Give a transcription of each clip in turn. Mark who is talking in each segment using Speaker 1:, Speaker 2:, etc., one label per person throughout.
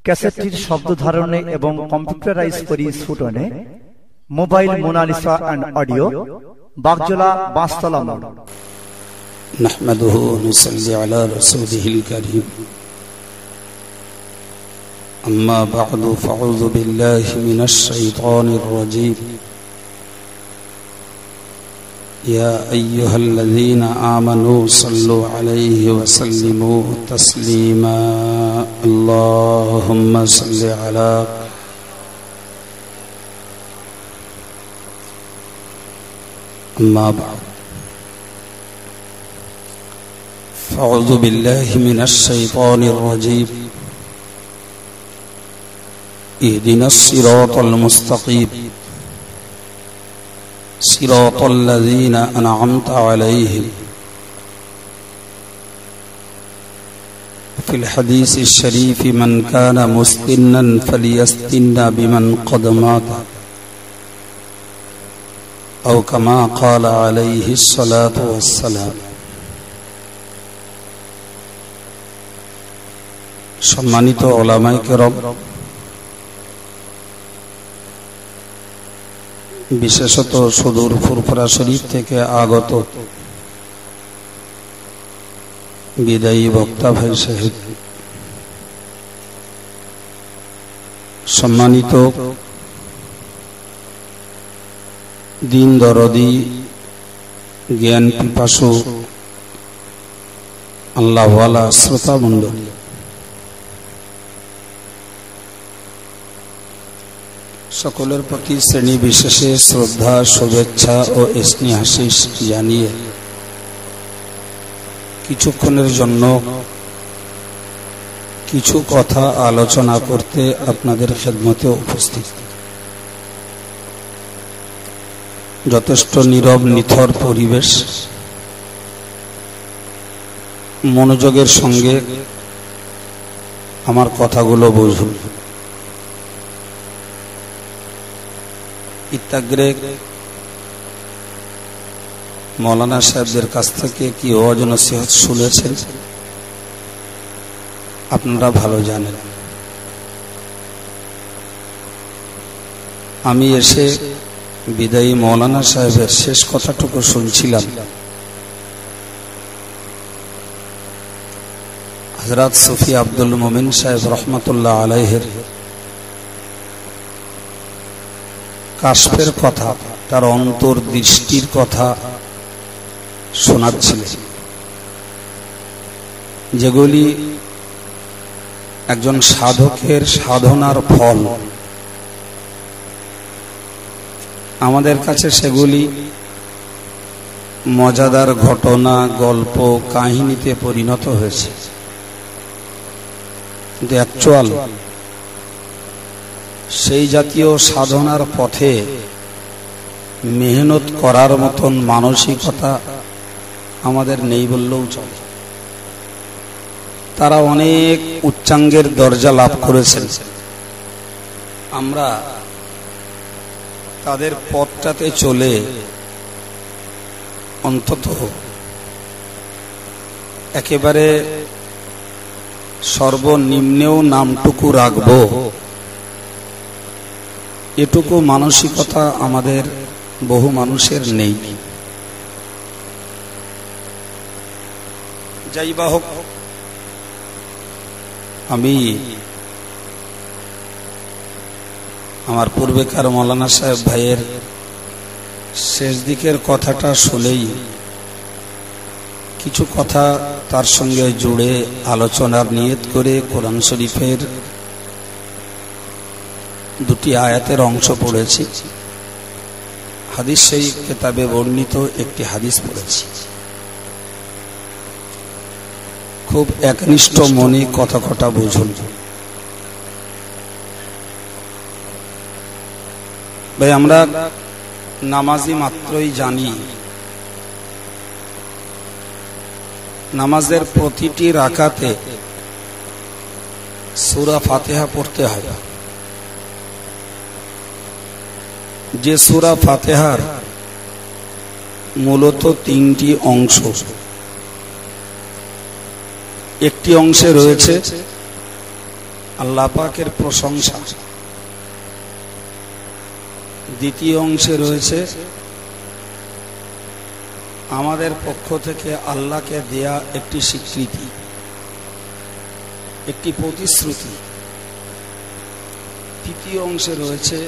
Speaker 1: ক্যাসেটটির শব্দ ধারণে এবং কম্পিউটারাইজ পরিস্ফুটনে mobile Monalisa and audio, Bagjola, Banshtala মোড়।
Speaker 2: নাহমাদুহু ওয়া নুসাল্লি আলা রাসূলিহিল কারীম। আম্মা বা'দু ফাউযু বিল্লাহি মিনাশ শাইতানির রাজীম। يا أيها الذين آمنوا صلوا عليه وسلموا تسليما اللهم صل على أما بعد فأعوذ بالله من الشيطان الرجيم اهدنا الصراط المستقيم صراط الذين أنعمت عليهم. في الحديث الشريف من كان مستنا فليستن بمن قد مات أو كما قال عليه الصلاة والسلام. সম্মানিত উলামায়ে কেরাম, বিশেষত সুদূর ফুরফুরা শরীফ থেকে আগত বিদায়ী বক্তা ভাই সাহেব, সম্মানিত দিন দরদি জ্ঞান পিপাসু আল্লাহওয়ালা শ্রোতা মণ্ডলী, সকলের প্রতি শ্রেণী বিশেষে শ্রদ্ধা, শুভেচ্ছা ও স্নেহাশিস জানিয়ে কিছুক্ষণের জন্য কিছু কথা আলোচনা করতে আপনাদের খেদমতে উপস্থিত। যথেষ্ট নীরব নিথর পরিবেশ, মনোযোগের সঙ্গে আমার কথাগুলো বুঝুন। ইত্যাগ্রে মৌলানা সাহেবদের কাছ থেকে কি ওয়াজ নসিহত শুনেছেন আপনারা ভালো জানেন। আমি এসে বিদায়ী মৌলানা সাহেবের শেষ কথাটুকু শুনছিলাম। হযরত সুফি আব্দুল মুমিন সাহেব রহমাতুল্লাহ আলাইহির কাশফের কথা, তার অন্তর্দৃষ্টির কথা শোনাচ্ছিলেন, যেগুলি একজন সাধকের সাধনার ফল। আমাদের কাছে সেগুলি মজাদার ঘটনা, গল্প, কাহিনীতে পরিণত হয়েছে, কিন্তু অ্যাকচুয়াল সেই জাতীয় সাধনার পথে মেহনত করার মতন মানসিকতা আমাদের নেই বললেও চলে। তারা অনেক উচ্চাঙ্গের দরজা লাভ করেছেন, আমরা তাদের পথটাতে চলে অন্তত একেবারে সর্বনিম্নেও নামটুকু রাখবো, এটুকু মানসিকতা আমাদের বহু মানুষের নেই। যাই বা হোক, আমি আমার পূর্বেকার মৌলানা সাহেব ভাইয়ের শেষ দিকের কথাটা শুনেই কিছু কথা তার সঙ্গে জুড়ে আলোচনার নিয়ত করে কোরআন শরীফের দুটি আয়াতের অংশ পড়েছি। হাদিস সেই কিতাবে বর্ণিত একটি হাদিস পড়েছি। খুব একনিষ্ঠ মনে কথা বুঝুন। ভাই, আমরা নামাজি মাত্রই জানি নামাজের প্রতিটি রাকাতে সূরা ফাতিহা পড়তে হয়। যে সূরা ফাতিহার মূলত তিনটি অংশ, একটি অংশে রয়েছে আল্লাহ পাকের প্রশংসা। দ্বিতীয় অংশে রয়েছে আমাদের পক্ষ থেকে আল্লাহকে দেয়া একটি স্বীকৃতি, একটি প্রতিশ্রুতি। তৃতীয় অংশে রয়েছে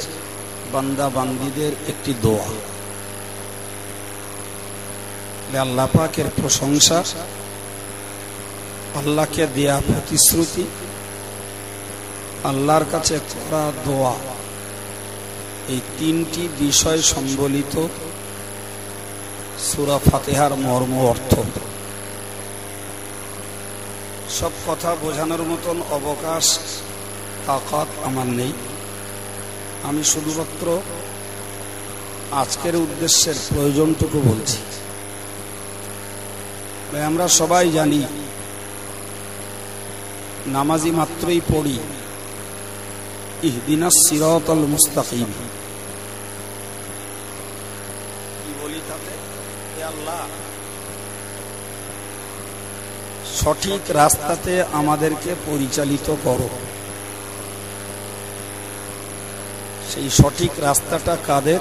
Speaker 2: বান্দা বান্দীদের একটি দোয়া। আল্লাহ পাকের প্রশংসা, আল্লাহকে দেয়া প্রতিশ্রুতি, আল্লাহর কাছে করা দোয়া, এই তিনটি বিষয় সম্বলিত সূরা ফাতিহার মর্ম অর্থ। সব কথা বোঝানোর মতন অবকাশ তাকাত আমার নেই। আমি শুধুমাত্র আজকের উদ্দেশ্যের প্রয়োজনটুকু বলছি। আমরা সবাই জানি, নামাজি মাত্রই পড়ি ইহদিনাস সিরাতাল মুস্তাকিম। কি বলি তাতে? হে আল্লাহ, সঠিক রাস্তাতে আমাদেরকে পরিচালিত করো। সেই সঠিক রাস্তাটা কাদের?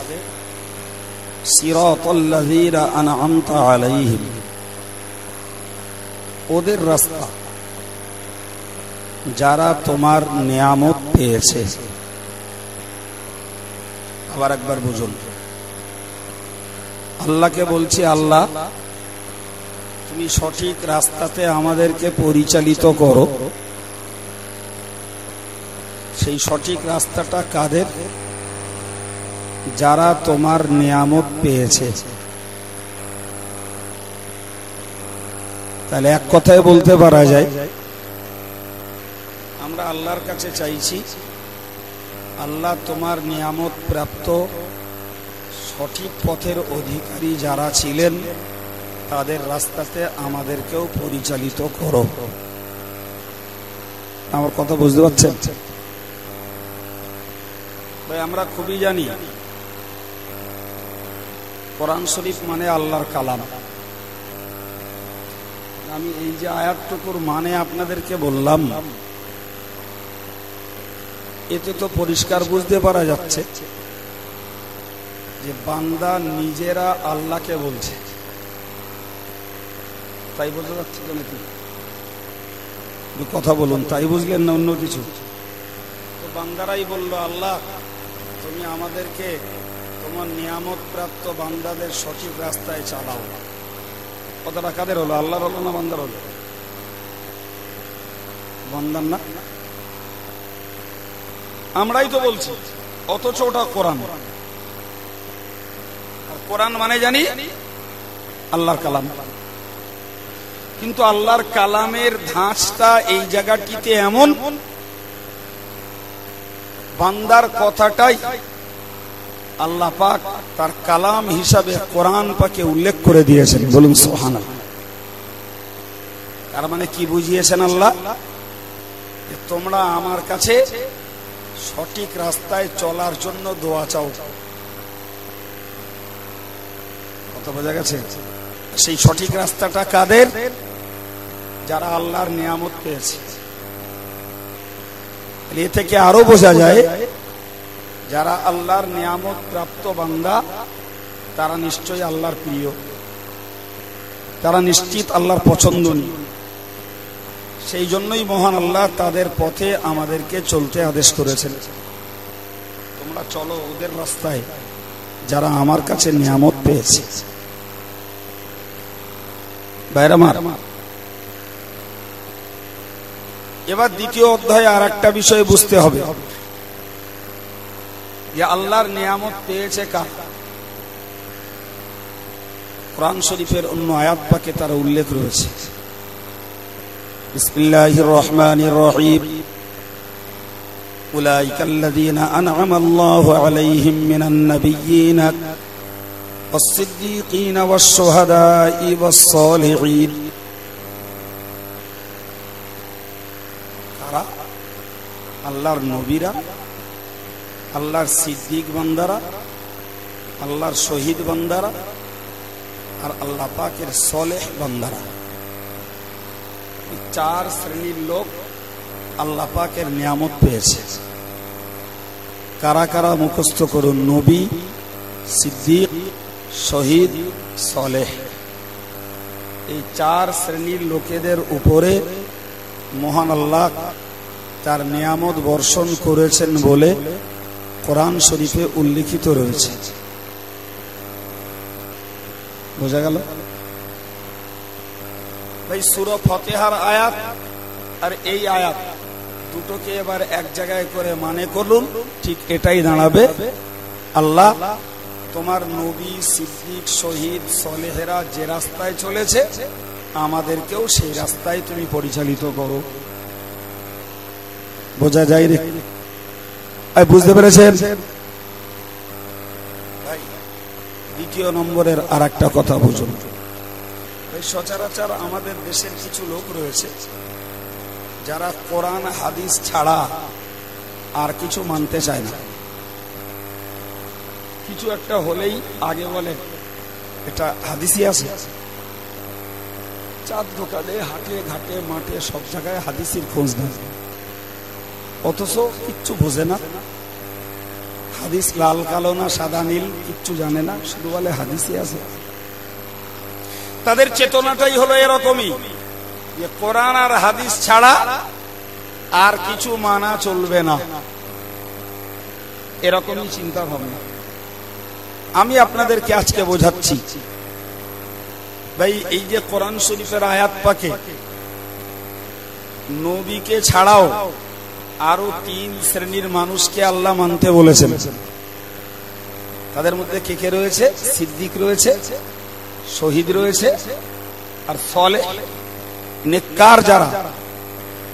Speaker 2: সিরাতাল্লাযীনা আনআমতা আলাইহিম, ওদের রাস্তা যারা তোমার নিয়ামত পেয়েছে। আবার একবার বুঝুন, আল্লাহকে বলছি, আল্লাহ তুমি সঠিক রাস্তাতে আমাদেরকে পরিচালিত করো। সেই সঠিক রাস্তাটা কাদের? যারা তোমার নিয়ামত পেয়েছে। তাহলে এক কথায় বলতে পারা যায়, আমরা আল্লাহর কাছে চাইছি, আল্লাহ তোমার নিয়ামত প্রাপ্ত সঠিক পথের অধিকারী যারা ছিলেন তাদের রাস্তাতে আমাদেরকেও পরিচালিত করো। আমার কথা বুঝতে পারছেন ভাই? আমরা খুবই জানি কোরআন শরীফ মানে আল্লাহর কালাম। আমি এই যে আয়াতটুকুর মানে আপনাদেরকে বললাম, এতে তো পরিষ্কার বুঝতে পারা যাচ্ছে যে বান্দা নিজেরা আল্লাহকে বলছে। তাই বলতে যাচ্ছে তো নাকি? কথা বলুন, তাই বুঝলেন না অন্য কিছু? তো বান্দারাই বলল, আল্লাহ তুমি আমাদেরকে তোমার নিয়ামত প্রাপ্ত বান্দাদের সঠিক রাস্তায় চালাও। কথাটা কাদের হলো? আল্লাহর হলো না বান্দার হলো? বান্দার না? আমরাই তো বলছি, অথচ ওটা কোরআন। আর কোরআন মানে জানি আল্লাহর কালাম। কিন্তু আল্লাহর কালামের ধাঁচটা এই জায়গাটিতে এমন, বান্দার কথাটাই আল্লাহ পাক তার কালাম হিসাবে কোরআন পাকে উল্লেখ করে দিয়েছেন। বলুন সুবহানাল্লাহ। তার মানে কি বুঝিয়েছেন আল্লাহ? তোমরা আমার কাছে সঠিক রাস্তায় চলার জন্য দোয়া চাও। কথা বোঝা গেছে? সেই সঠিক রাস্তাটা কাদের? যারা আল্লাহর নিয়ামত পেয়েছে। এ থেকে আরো বোঝা যায়, যারা আল্লাহর নিয়ামত প্রাপ্ত বান্দা তারা নিশ্চয়ই আল্লাহর প্রিয়, তারা নিশ্চিত আল্লাহর পছন্দনীয়। সেই জন্যই মহান আল্লাহ তাদের পথে আমাদেরকে চলতে আদেশ করেছেন। তোমরা চলো ওদের রাস্তায় যারা আমার কাছে নিয়ামত পেয়েছে। ভাইরা আমার, এবার দ্বিতীয় অধ্যায়ে আর একটা বিষয় বুঝতে হবে যে আল্লাহর নিয়ামত পেয়েছে কারা। কোরআন শরীফের অন্য আয়াত পাকে তার উল্লেখ রয়েছে। বিসমিল্লাহির রহমানির রহিম। উলাইকাল্লাযীনা আন'আমাল্লাহু আলাইহিম মিনান নাবিয়্যিনা ওয়াস-সিদ্দীকিনা ওয়াশ-শুহাদা'i ওয়াস-সালিহিন। কারা? আল্লাহর নবীরা, আল্লাহর সিদ্দিক বান্দারা, আল্লাহর শহীদ বান্দারা, আর আল্লাহ পাকের সলেহ বান্দারা। চার শ্রেণীর লোক আল্লাহ পাকের নিয়ামত পেয়েছে। কারা কারা মুখস্থ করুন? নবী, সিদ্দিক, শহীদ, সালেহ। এই 4 শ্রেণীর লোকেদের উপরে মহান আল্লাহ তার নিয়ামত বর্ষণ করেছেন বলে কোরআন শরীফে উল্লিখিত রয়েছে। বোঝা গেল ভাই? সূরা ফাতিহার আয়াত আর এই আয়াত দুটোকে এবার এক জায়গায় করে মানে করুন, ঠিক এটাই দাঁড়াবে আল্লাহ তোমার নবী, সিদ্দিক, শহীদ, সালেহেরা যে রাস্তায় চলেছে আমাদেরকেও সেই রাস্তায় তুমি পরিচালিত করো। বোঝা যায় রে? বুঝতে পেরেছেন ভাই? দ্বিতীয় নম্বরের আর একটা কথা বুঝুন। সচরাচর আমাদের দেশের কিছু লোক রয়েছে যারা কোরআন হাদিস ছাড়া আর কিছু মানতে চায় না। কিছু একটা হলেই আগে বলে এটা হাদিসই আছে। চার দোকানে, হাটে ঘাটে, মাঠে সব জায়গায় হাদিসের খোঁজ নেয়, অথচ কিচ্ছু বোঝে না। হাদিস লাল কালো না সাদা নীল কিচ্ছু জানে না, শুধু বলে হাদিসই আছে। তাদের চেতনাটাই হলো এরকমই যে কোরআন আর হাদিস ছাড়া আর কিছু মানা চলবে না, এরকমই চিন্তা ভাবনা। আমি আপনাদেরকে আজকে বোঝাচ্ছি ভাই, এই যে কোরআন শরীফের আয়াত পাকে নবীকে ছাড়াও আরো 3 শ্রেণীর মানুষকে আল্লাহ মানতে বলেছেন। তাদের মধ্যে কে কে রয়েছে? সিদ্দিক রয়েছে, শহীদ রয়েছে, আর সালেহ নেককার যারা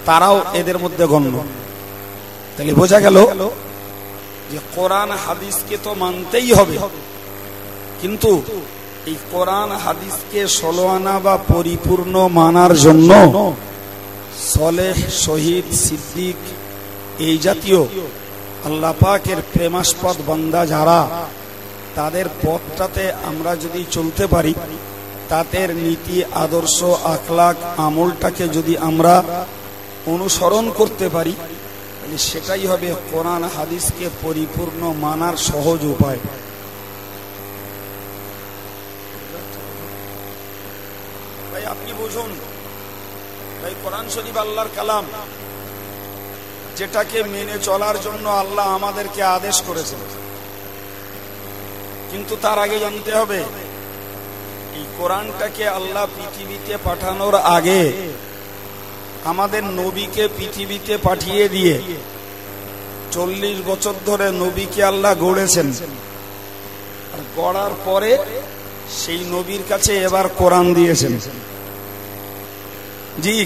Speaker 2: তারাও এদের মধ্যে গণ্য। তাহলে বোঝা গেল যে কোরআন হাদিসকে তো মানতেই হবে, কিন্তু এই কোরআন হাদিসকে 16 আনা বা পরিপূর্ণ মানার জন্য সালেহ, শহীদ, সিদ্দিক এই জাতীয় আল্লাহ পাকের প্রেমাস্পদ বান্দা যারা, তাদের পথটাতে আমরা যদি চলতে পারি, তাদের নীতি, আদর্শ, আখলাক, আমলটাকে যদি আমরা অনুসরণ করতে পারি, তাহলে সেটাই হবে কোরআন হাদিসকে পরিপূর্ণ মানার সহজ উপায়। ভাই আপনি বুঝুন, ভাই কোরআন শরীফ আল্লাহর কালাম, যেটাকে মেনে চলার জন্য আল্লাহ আমাদেরকে আদেশ করেছেন। কিন্তু তার আগে জানতে হবে এই কোরআনটাকে আল্লাহ পৃথিবীতে পাঠানোর আগে আমাদের নবীকে পৃথিবীতে পাঠিয়ে দিয়ে 40 বছর ধরে নবীকে আল্লাহ গড়েছেন। আর গড়ার পরে সেই নবীর কাছে এবার কোরআন দিয়েছেন। জি,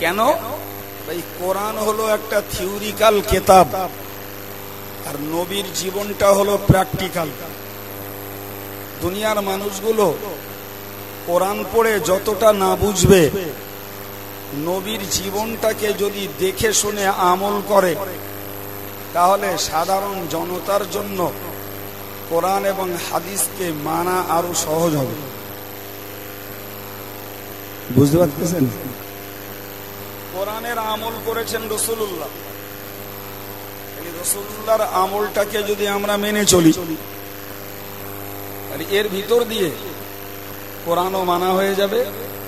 Speaker 2: কেন? এই কোরআন হলো একটা থিওরিক্যাল কিতাব, আর নবীর জীবনটা হলো প্র্যাকটিক্যাল। দুনিয়ার মানুষগুলো কোরআন পড়ে যতটা না বুঝবে, নবীর জীবনটাকে যদি দেখে শুনে আমল করে, তাহলে সাধারণ জনতার জন্য কোরআন এবং হাদিসকে মানা আরো সহজ হবে। বুঝতে পারতেছেন? কোরআনের আমল করেছেন রাসূলুল্লাহ, এই রাসূলুল্লাহর আমলটাকে যদি আমরা মেনে চলি, আর এর ভিতর দিয়ে কোরআনও মানা হয়ে যাবে,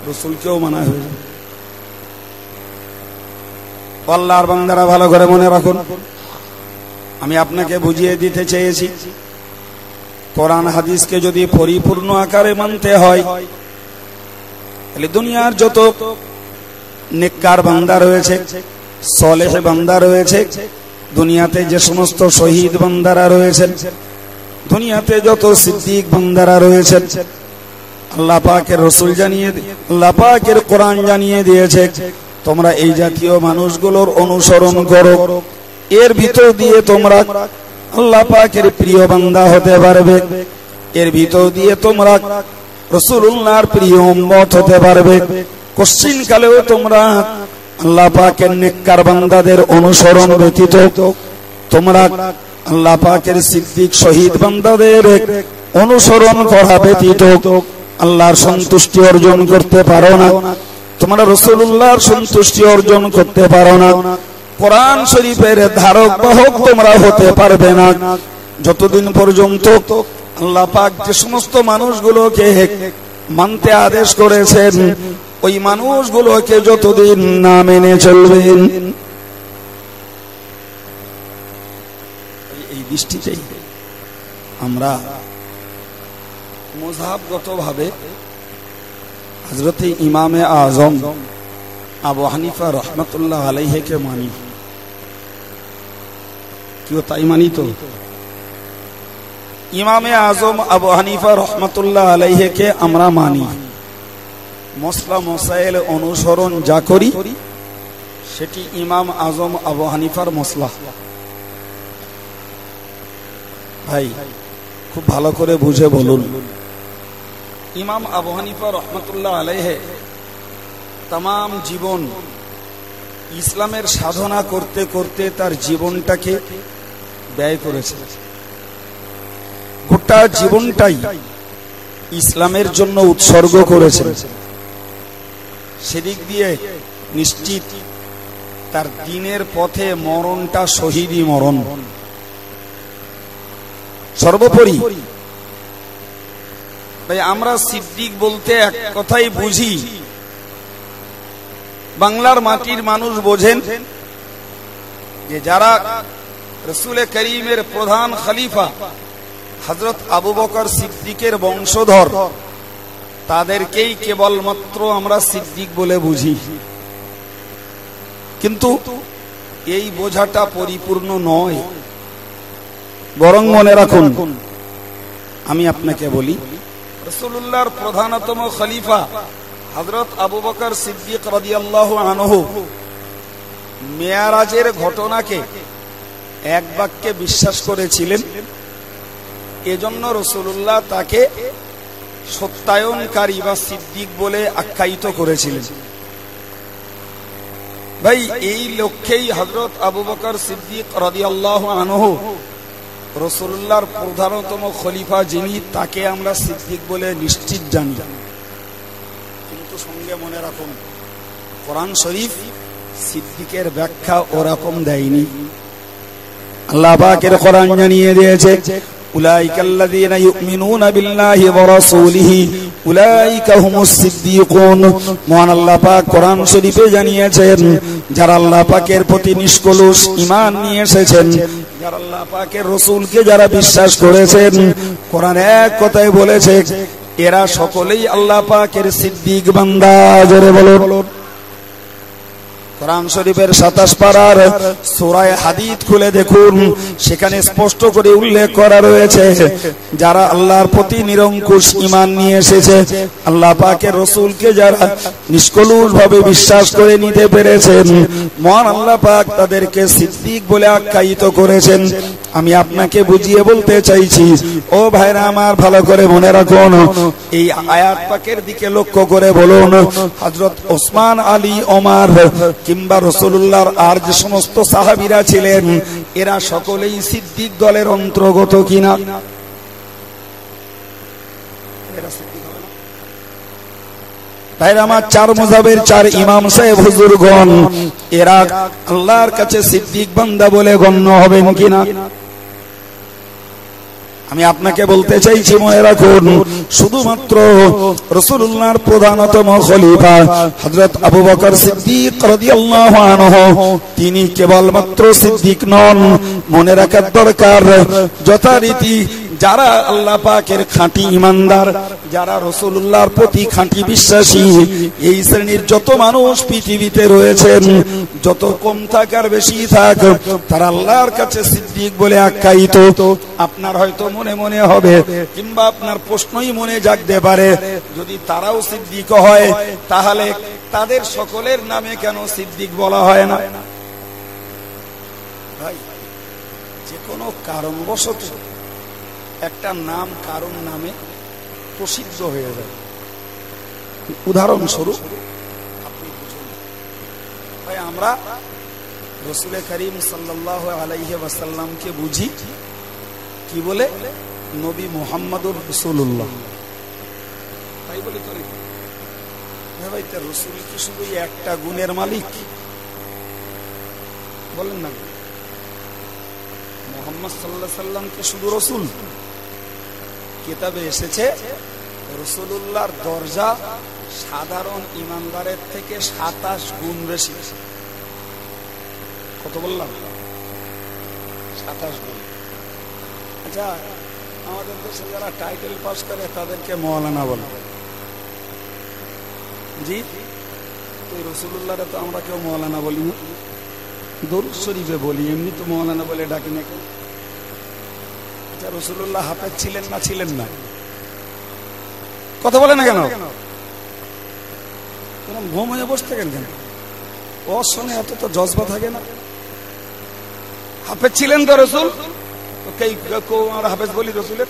Speaker 2: রাসূলকেও মানা হয়ে যাবে। আল্লাহর বান্দারা ভালো করে মনে রাখুন, আমি আপনাকে বুঝিয়ে দিতে চেয়েছি, কোরআন হাদিসকে যদি পরিপূর্ণ আকারে মানতে হয়, তাহলে দুনিয়ার যত নেককার বান্দা রয়েছে, সালেহ বান্দা রয়েছে, দুনিয়াতে যে সমস্ত শহীদ বান্দারা রয়েছেন, দুনিয়াতে যত সিদ্দিক বান্দারা রয়েছেন, আল্লাহ পাকের রাসূল জানিয়ে, আল্লাহ পাকের কোরআন জানিয়ে দিয়েছে, তোমরা এই জাতীয় মানুষগুলোর অনুসরণ করো। এর ভিতর দিয়ে তোমরা আল্লাহ পাকের প্রিয় বান্দা হতে পারবে, এর ভিতর দিয়ে তোমরা রাসূলুল্লাহর প্রিয় উম্মত হতে পারবে। কোশ্চিন কালেও তোমরা আল্লাহ পাকের নেককার বান্দাদের অনুসরণ ব্যতীত তোমরা আল্লাহ পাকের সিদ্দিক, শহীদ বান্দাদের অনুসরণ করা ব্যতীত আল্লাহর সন্তুষ্টি অর্জন করতে পারো না। তোমরা রাসূলুল্লাহর সন্তুষ্টি অর্জন করতে পারো না, কোরআন শরীফের ধারক বাহক তোমরা হতে পারবে না, যতদিন পর্যন্ত আল্লাহ পাক যে সমস্ত মানুষগুলোকে মানতে আদেশ করেছেন ওই মানুষগুলোকে যতদিন না মেনে চলবেন। এই দৃষ্টিতেই আমরা মুযহাবগতভাবে হযরতে ইমামে আযম আবু হানিফা রাহমাতুল্লাহ আলাইহিকে মানি। কেউ তাই মানি তো? ইমামে আযম আবু হানিফা রাহমাতুল্লাহ আলাইহিকে আমরা মানি, মসলা মসাইল অনুসরণ যা করি সেটি ইমাম আযম আবু হানিফার মসলা। ভাই খুব ভালো করে বুঝে বলুন, ইমাম আবু হানিফা রাহমাতুল্লাহ আলাইহি तमाम জীবন ইসলামের সাধনা করতে করতে তার জীবনটাকে ব্যয় করেছে। গোটা জীবনটাই ইসলামের জন্য উৎসর্গ করেছেন। সেদিক দিয়ে নিশ্চিত তার দ্বীনের পথে মরণটা শহীদি মরণ। সর্বোপরি ভাই আমরা সিদ্দিক বলতে এক কথাই বুঝি, বাংলার মাটির মানুষ বোঝেন যে যারা রাসূল করিমের প্রধান খলিফা হযরত আবু বকর সিদ্দিকের বংশধর তাদেরকেই কেবলমাত্র আমরা সিদ্দিক বলে বুঝি। কিন্তু এই বোঝাটা পরিপূর্ণ নয়, বরং মনে রাখুন আমি আপনাকে বলি রাসূলুল্লাহর প্রধানতম খলিফা হযরত আবু বকর সিদ্দিক রাদিয়াল্লাহু আনহু মেরাজের ঘটনাকে এক বাক্যে বিশ্বাস করেছিলেন। এজন্য রাসূলুল্লাহ তাকে সত্যায়নকারী বা সিদ্দিক বলে আখ্যায়িত করেছিলেন। ভাই এই লক্ষ্যেই হযরত আবু বকর সিদ্দিক রাদিয়াল্লাহু আনহু রাসূলুল্লাহর প্রধানতম খলিফা যিনি তাকে আমরা সিদ্দিক বলে নিশ্চিত জানি। কিন্তু সঙ্গে মনে রাখুন কোরআন শরীফ সিদ্দিকের ব্যাখ্যা ওরকম দেয়নি। আল্লাহ পাকের কোরআন জানিয়ে দিয়েছে উলাইকাল্লাযীনা ইউমিনুনা বিল্লাহি ওয়া রাসূলিহি উলাইকা হুমুস সিদ্দিকুন। মহান আল্লাহ পাক কোরআন শরীফে জানিয়েছেন যারা আল্লাহ পাকের প্রতি নিষ্কলুষ ঈমান নিয়ে এসেছেন, যারা আল্লাহ পাকের রাসূলকে যারা বিশ্বাস করেছেন, কোরআন এক কথায় বলেছে এরা সকলেই আল্লাহ পাকের সিদ্দিক বান্দা। জোরে বলুন। কোরআন শরীফের 27 পারার সূরা হাদীদ খুলে দেখুন, সেখানে স্পষ্ট করে উল্লেখ করা রয়েছে যারা আল্লাহর প্রতি নিরঙ্কুশ ঈমান নিয়ে এসেছে, আল্লাহ পাকের রাসূলকে যারা নিষ্কলুষ ভাবে বিশ্বাস করে নিতে পেরেছেন, মহান আল্লাহ পাক তাদেরকে সিদ্দিক বলে আখ্যায়িত করেছেন। আমি আপনাকে বুঝিয়ে বলতে চাইছি ও ভাইরা আমার, ভালো করে মনে রাখুন এই আয়াত পাকের দিকে লক্ষ্য করে বলুন হযরত ওসমান, আলী, ওমর কিংবা রাসূলুল্লাহর আর যে সমস্ত সাহাবীরা ছিলেন এরা সকলেই সিদ্দিক দলের অন্তর্গত কিনা? ভাইরা আমার, 4 মাযহাবের 4 ইমাম সাহেব হুজুরগণ এরা আল্লাহর কাছে সিদ্দিক বান্দা বলে গণ্য হবেন কিনা? আমি আপনাকে বলতে চাইছি মনে রাখুন শুধুমাত্র রাসূলুল্লাহর প্রধানতম খলিফা হযরত আবু বকর সিদ্দিক রাদিয়াল্লাহু আনহু তিনি কেবলমাত্র সিদ্দিক নন। মনে রাখার দরকার যথারীতি যারা আল্লাহ পাকের খাঁটি ঈমানদার, যারা রাসূলুল্লাহর প্রতি খাঁটি বিশ্বাসী, এই শ্রেণীর যত মানুষ পৃথিবীতে রয়েছেন, যত কম থাক আর বেশি থাক, তারা আল্লাহর কাছে সিদ্দিক বলে আখ্যায়িত। আপনার হয়তো মনে মনে হবে কিংবা আপনার প্রশ্নই মনে জাগতে পারে যদি তারাও সিদ্দিক হয় তাহলে তাদের সকলের নামে কেন সিদ্দিক বলা হয় না? ভাই যে কোনো কারণবশত একটা নাম কারণ নামে প্রসিদ্ধ হয়ে যায়। উদাহরণস্বরূপ আপনি বুঝুন, ভাই আমরা রাসূল করিম সাল্লাল্লাহু আলাইহি ওয়াসাল্লামকে বুঝি কি বলে? নবী মুহাম্মদুর রাসূলুল্লাহ, তাই বলি তো? ভাই তা রসুল কি শুধু একটা গুণের মালিক? বলেন না, মুহাম্মদ সাল্লাল্লাহু আলাইহি সাল্লাম কি শুধু রসুল? কিতাবে এসেছে রাসূলুল্লাহর দরজা সাধারণ ইমানদারের থেকে 27 গুণ বেশি। কত বললাম? 27 গুণ। আচ্ছা, আমাদের দেশে যারা টাইটেল পাস করে তাদেরকে মাওলানা বলে। জি, তো রাসূলুল্লাহরে তো আমরা কেউ মাওলানা বলি না, দরুদ শরীফে বলি, এমনি তো মাওলানা বলে ডাকি না কেউ। আচ্ছা, রাসূলুল্লাহ হাফেজ ছিলেন না ছিলেন না? কথা বলে না কেন? ঘুম হয়ে বসে থাকেন কেন? ওর সঙ্গে এত তো জজবা থাকে না। হাফেজ ছিলেন তো রসুল? আমরা হাফেজ বলি রসুলের?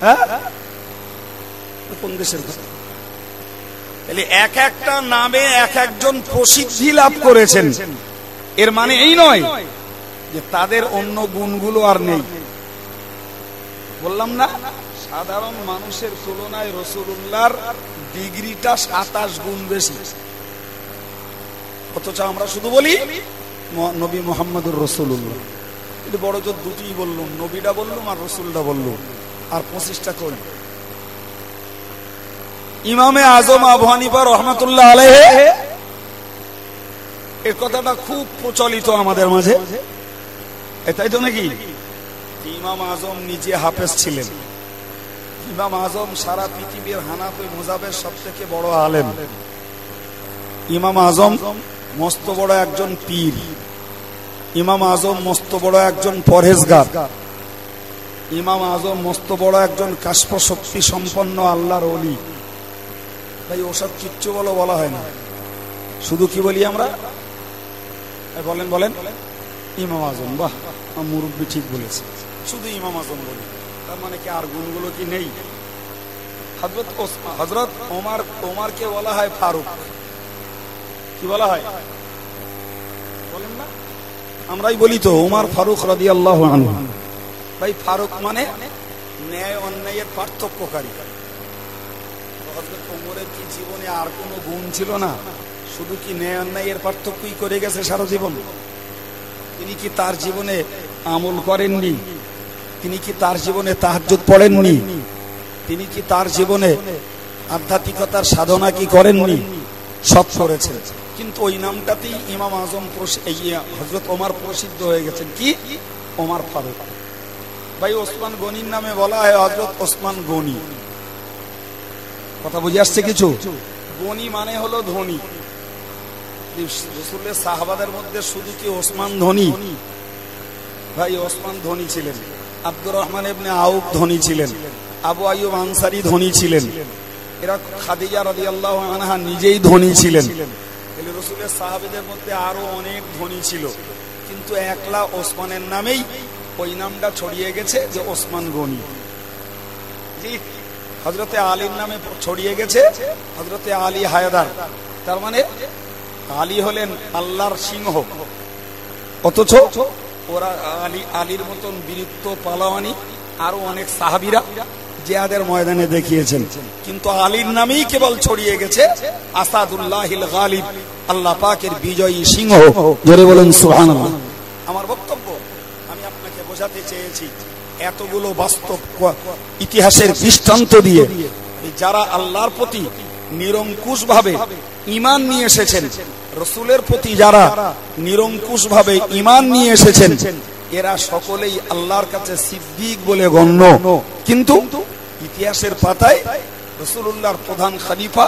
Speaker 2: হ্যাঁ, কোন দেশের কথা? এক একটা নামে এক একজন প্রসিদ্ধি লাভ করেছেন। এর মানে এই নয় যে তাদের অন্য গুণগুলো আর নেই। বললাম না, সাধারণ মানুষের তুলনায় রাসূলুল্লাহর ডিগ্রিটা 27 গুণ বেশি। অথচ আমরা শুধু বলি নবী মুহাম্মদুর রাসূলুল্লাহ। এটা বড় জোর দুটিই বললাম, নবীটা বললাম আর রাসূলটা বললাম, আর 25টা কই। ইমামে আজম আবু হানিফা রাহমাতুল্লাহ আলাইহি এই কথাটা খুব প্রচলিত আমাদের মাঝে, এটাই তো নাকি? ইমাম আজম নিজে হাফেজ ছিলেন। ইমাম আজম সারা পৃথিবীর হানাফি মাযহাবের সবথেকে বড় আলেম। ইমাম আজম মস্ত বড় একজন পীর। ইমাম আজম মস্ত বড় একজন পরহেজগার। ইমাম আজম মস্ত বড় একজন কাশফ শক্তি সম্পন্ন আল্লাহর ওলি। তাই ওসব কিচ্ছু বলা হয় না, শুধু কি বলি আমরা? বলেন বলেন, ইমাম আজম। বাহ, মুরব্বী ঠিক বলেছে, শুধু ইমাম আজম বলি। তার মানে কি আর গুণগুলো কি নেই? হযরত ওমরকে বলা হয় ফারুক। কি বলা হয়? বলেন না, আমরাই বলি তো ওমর ফারুক রাদিয়াল্লাহু আনহু। ভাই, ফারুক মানে ন্যায় অন্যায়ের পার্থক্যকারী। হযরত ওমরের কি জীবনে আর কোনো গুণ ছিল না? শুধু কি ন্যায় অন্যায়ের পার্থক্যই করে গেছে সারা জীবন? তিনি কি তার জীবনে আমল করেননি? তিনি কি তার জীবনে তাহাজ্জুদ পড়েননি? তিনি কি তার জীবনে আধ্যাত্মিকতার সাধনা কি করেননি? সব করেছেন, কিন্তু ওই নামটাতেই ইমাম আজম হযরত ওমর প্রসিদ্ধ হয়ে গেছেন। কি? ওমর ফারুক। ভাই, ওসমান গনির নামে বলা হয় হযরত ওসমান গনি। কথা বুঝে আসছে কিছু? গনি মানে হলো ধনী। রাসূলের সাহাবাদের মধ্যে শুধু কি ওসমান ধনী? ভাই, ওসমান ধনী ছিলেন। আব্দুর রহমান ইবনে আউফ ধনী ছিলেন। আবু আইয়ুব আনসারী ধনী ছিলেন। এরা খাদিজা রাদিয়াল্লাহু আনহা নিজেই ধনী ছিলেন। রাসূলের সাহাবীদের মধ্যে আরো অনেক ধনী ছিল, কিন্তু একলা ওসমানের নামেই ওই নামটা ছড়িয়ে গেছে যে ওসমান গনি। জি, হযরতে আলীর নামে ছড়িয়ে গেছে হযরতে আলী হায়দার। তার মানে আলী হলেন আল্লাহর সিংহ। অথচ ওরা আলীর মতন বীরত্ব পালাওয়ানি আরো অনেক সাহাবীরা জিহাদের ময়দানে দেখিয়েছেন, কিন্তু আলীর নামেই কেবল ছড়িয়ে গেছে আসাদুল্লাহিল গালিব, আল্লাহ পাকের বিজয়ী সিংহ। জোরে বলেন সুবহানাল্লাহ। আমার বক্তব্য আমি আপনাকে বোঝাতে চেয়েছি, এতগুলো বাস্তব ইতিহাসের দৃষ্টান্ত দিয়ে যারা আল্লাহর প্রতি নিরঙ্কুশ ভাবে ঈমান নিয়ে এসেছেন, রাসূলের প্রতি যারা নিরঙ্কুশ ভাবে ঈমান নিয়ে এসেছেন, এরা সকলেই আল্লাহর কাছে সিদ্দিক বলে গণ্য। কিন্তু ইতিহাসের পাতায় রাসূলুল্লাহর প্রধান খলিফা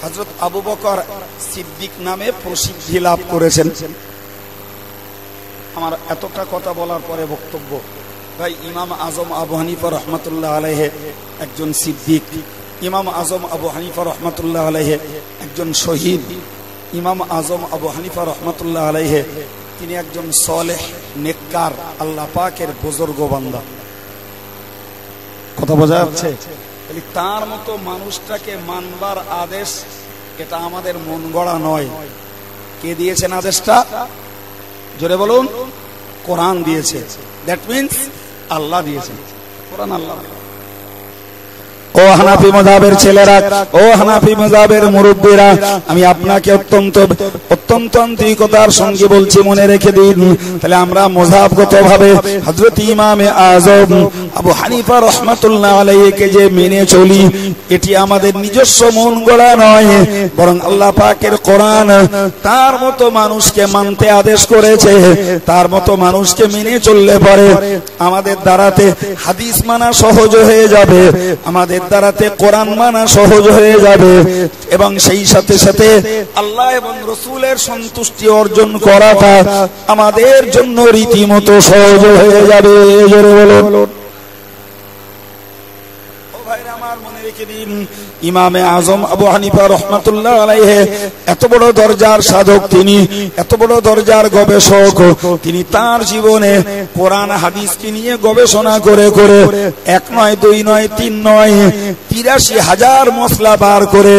Speaker 2: হযরত আবু বকর সিদ্দিক নামে প্রসিদ্ধি লাভ করেছেন। আমার এতটা কথা বলার পরে বক্তব্য, ভাই, ইমাম আজম আবু হানিফা রাহমাতুল্লাহ আলাইহি একজন সিদ্দিক। ইমাম আজম আবু হানিফা রাহমাতুল্লাহ আলাইহি একজন শহীদ। ইমাম আজম আবু হানিফা রাহমাতুল্লাহ আলাইহি তিনি একজন সালেহ নেককার আল্লাহ পাকের বুজুর্গ বান্দা। কথা বোঝা যাচ্ছে? তার মতো মানুষটাকে মানবার আদেশ এটা আমাদের মন গড়া নয়। কে দিয়েছেন আদেশটা? জোরে বলুন। কোরআন দিয়েছে। দ্যাট মিন্স আল্লাহ দিয়েছেন। কোরআন আল্লাহ। ও হানাফি মাযহাবের ছেলেরা, ও হানাফি মাযহাবের মুরব্বীরা, আমি আপনাকে অত্যন্ত আন্তরিকতার সঙ্গে বলছি, মনে রেখে দিন। তাহলে আমরা মাযহাবগতভাবে হযরত ইমামে আযম আবু হানিফা রাহমাতুল্লাহ আলাইহিকে যে মেনে চলি, এটি আমাদের নিজস্ব মন গড়া নয়, বরং আল্লাহ পাকের কোরআন তার মতো মানুষকে মানতে আদেশ করেছে। তার মতো মানুষকে মেনে চললে পরে আমাদের দ্বারাতে হাদিস মানা সহজ হয়ে যাবে, আমাদের দ্বারাতে কোরআন মানা সহজ হয়ে যাবে, এবং সেই সাথে সাথে আল্লাহ এবং রাসূলের সন্তুষ্টি অর্জন করাটা আমাদের জন্য রীতিমতো সহজ হয়ে যাবে। জোরে বলুন। ও ভাইরা আমার, মনে রেখে দিন, ইমামে আজম আবু হানিফা রাহমাতুল্লাহ আলাইহি এত বড় দরজার সাধক, তিনি এত বড় দরজার গবেষক, তিনি তার জীবনে কোরআন হাদিসকে নিয়ে গবেষণা করে করে 1 নয় 2 নয় 3 নয় 83,000 মসলা বার করে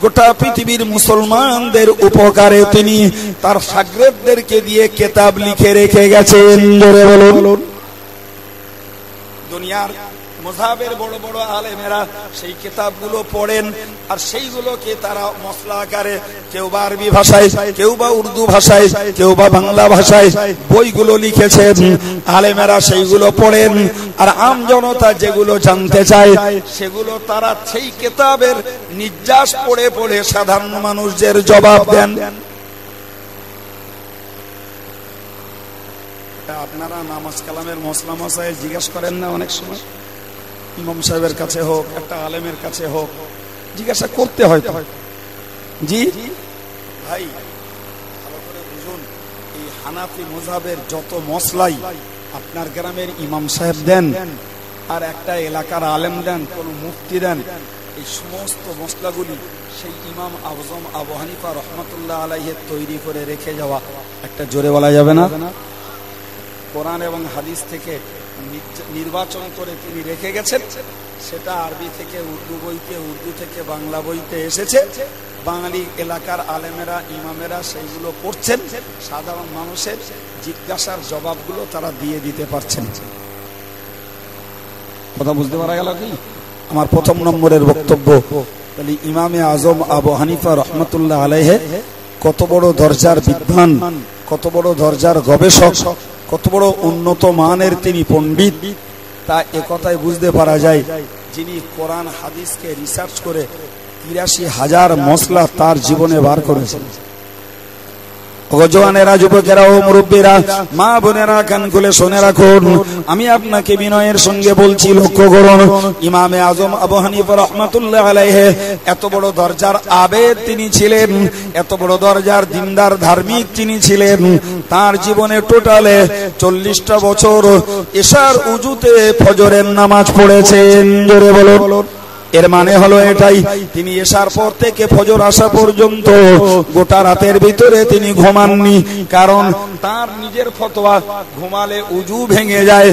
Speaker 2: গোটা পৃথিবীর মুসলমানদের উপকারে তিনি তার শাগরেদদেরকে দিয়ে কিতাব লিখে রেখে গেছেন। জোরে বলুন। দুনিয়ার মাযহাবের বড় বড় আলেমেরা সেই কিতাবগুলো পড়েন, আর সেইগুলোকে তারা মসলা আকারে, কেউ বা আরবি ভাষায়, কেউ বা উর্দু ভাষায়, কেউ বা বাংলা ভাষায় বইগুলো লিখেছেন। আলেমেরা সেইগুলো পড়েন, আর আম জনতা যেগুলো জানতে চায় সেগুলো তারা সেই কিতাবের নির্যাস পড়ে পড়ে সাধারণ মানুষদের জবাব দেন। আপনারা নামাজ কালামের মসলা মশাইল জিজ্ঞেস করেন না? অনেক সময় ইমাম সাহেবের কাছে হোক, একটা আলেমের কাছে হোক, জিজ্ঞাসা করতে হয়। জি ভাই, ভালো করে বুঝুন, এই হানাফি মাযহাবের যত মসলাই আপনার গ্রামের ইমাম সাহেব দেন, আর একটা এলাকার আলেম দেন, কোন মুফতি দেন, এই সমস্ত মসলাগুলি সেই ইমাম আযম আবু হানিফা রাহমাতুল্লাহ আলাইহি তৈরি করে রেখে যাওয়া। একটা জোরে বলা যাবে না? কোরআন এবং হাদিস থেকে নির্বাচন করে তিনি রেখে গেছেন। সেটা আরবি থেকে উর্দু বইতে, উর্দু থেকে বাংলা বইতে এসেছে। বাঙালি এলাকার আলেমেরা, ইমামেরা সেইগুলো পড়ছেন, সাধারণ মানুষের জিজ্ঞাসার জবাবগুলো তারা দিয়ে দিতে পারছেন। কথা বুঝতে পারা গেল কি? আমার প্রথম নম্বরের বক্তব্য, তাহলে ইমামে আজম আবু হানিফা রাহমাতুল্লাহ আলাইহি কত বড় দরজার বিদ্বান, কত বড় দরজার গবেষক, কত বড় উন্নত মানের তিনি পণ্ডিত, তা একথায় বুঝতে পারা যায় যিনি কোরআন হাদিসকে রিসার্চ করে 83,000 মসলা তার জীবনে বার করেছেন। জওয়ানেরা, যুবকেরা ও মুরব্বীরা, মা বোনেরা, কান খুলে শুনে রাখুন, আমি আপনাকে বিনয়ের সঙ্গে বলছি, লক্ষ্য করুন, ইমামে আজম আবু হানিফা রাহমাতুল্লাহ আলাইহি এত বড় দরজার আবেদ তিনি ছিলেন, এত বড় দরজার দিনদার ধার্মিক তিনি ছিলেন। তার জীবনে টোটালে 40টা বছর এশার উজুতে ফজরের নামাজ পড়েছেন। জোরে বলুন। এর মানে হলো এটাই, তিনি এশার পর থেকে ফজর আসা পর্যন্ত গোটা রাতের ভিতরে তিনি ঘুমাননি। কারণ তার নিজের ফতোয়া, ঘুমালে উজু ভেঙে যায়,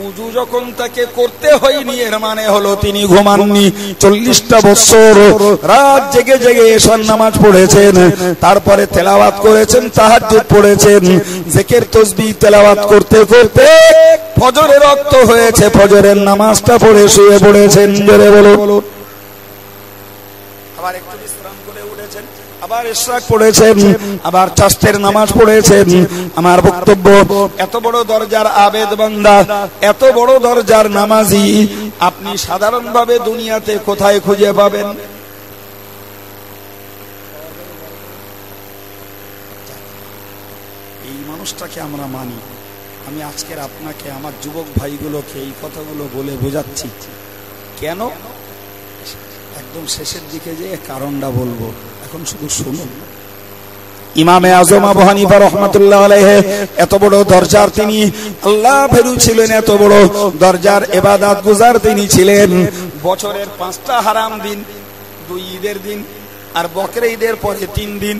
Speaker 2: উজু যখন তাকে করতে হয়নি, এর মানে হলো তিনি ঘুমাননি। 40টা বছর রাত জেগে জেগে এশার নামাজ পড়েছেন, তারপরে তেলাওয়াত করেছেন, তাহাজ্জুদ পড়েছেন, জিকির তাসবিহ তেলাওয়াত করতে করতে ফজরের রক্ত হয়েছে, ফজরের নামাজটা পড়ে শুয়ে পড়েছেন। জোরে বলুন। আবার একটু বিশ্রাম করে উঠেছেন, আবার ইশরাক পড়েছেন, আবার চাষের নামাজ পড়েছেন। আমার বক্তব্য, এত বড় দরজার আবেদ বান্দা, এত বড় দরজার নামাজি আপনি সাধারণভাবে দুনিয়াতে কোথায় খুঁজে পাবেন? এই মানুষটাকে আমরা মানি। আমি আজকের আপনাকে, আমার যুবক ভাইগুলোকে এই কথাগুলো বলে বোঝাচ্ছি। কেন? একদম শেষের দিকে যে কারণটা বলবো, এখন শুধু শুনুন। ইমামে আজম আবু হানিফা রাহমাতুল্লাহ আলাইহি এত বড় দরজার তিনি আল্লাহ ভীরু ছিলেন, এত বড় দরজার ইবাদত গুজার তিনি ছিলেন। বছরের 5টা হারাম দিন, 2 ঈদের দিন আর বকরা ঈদের পরে 3 দিন,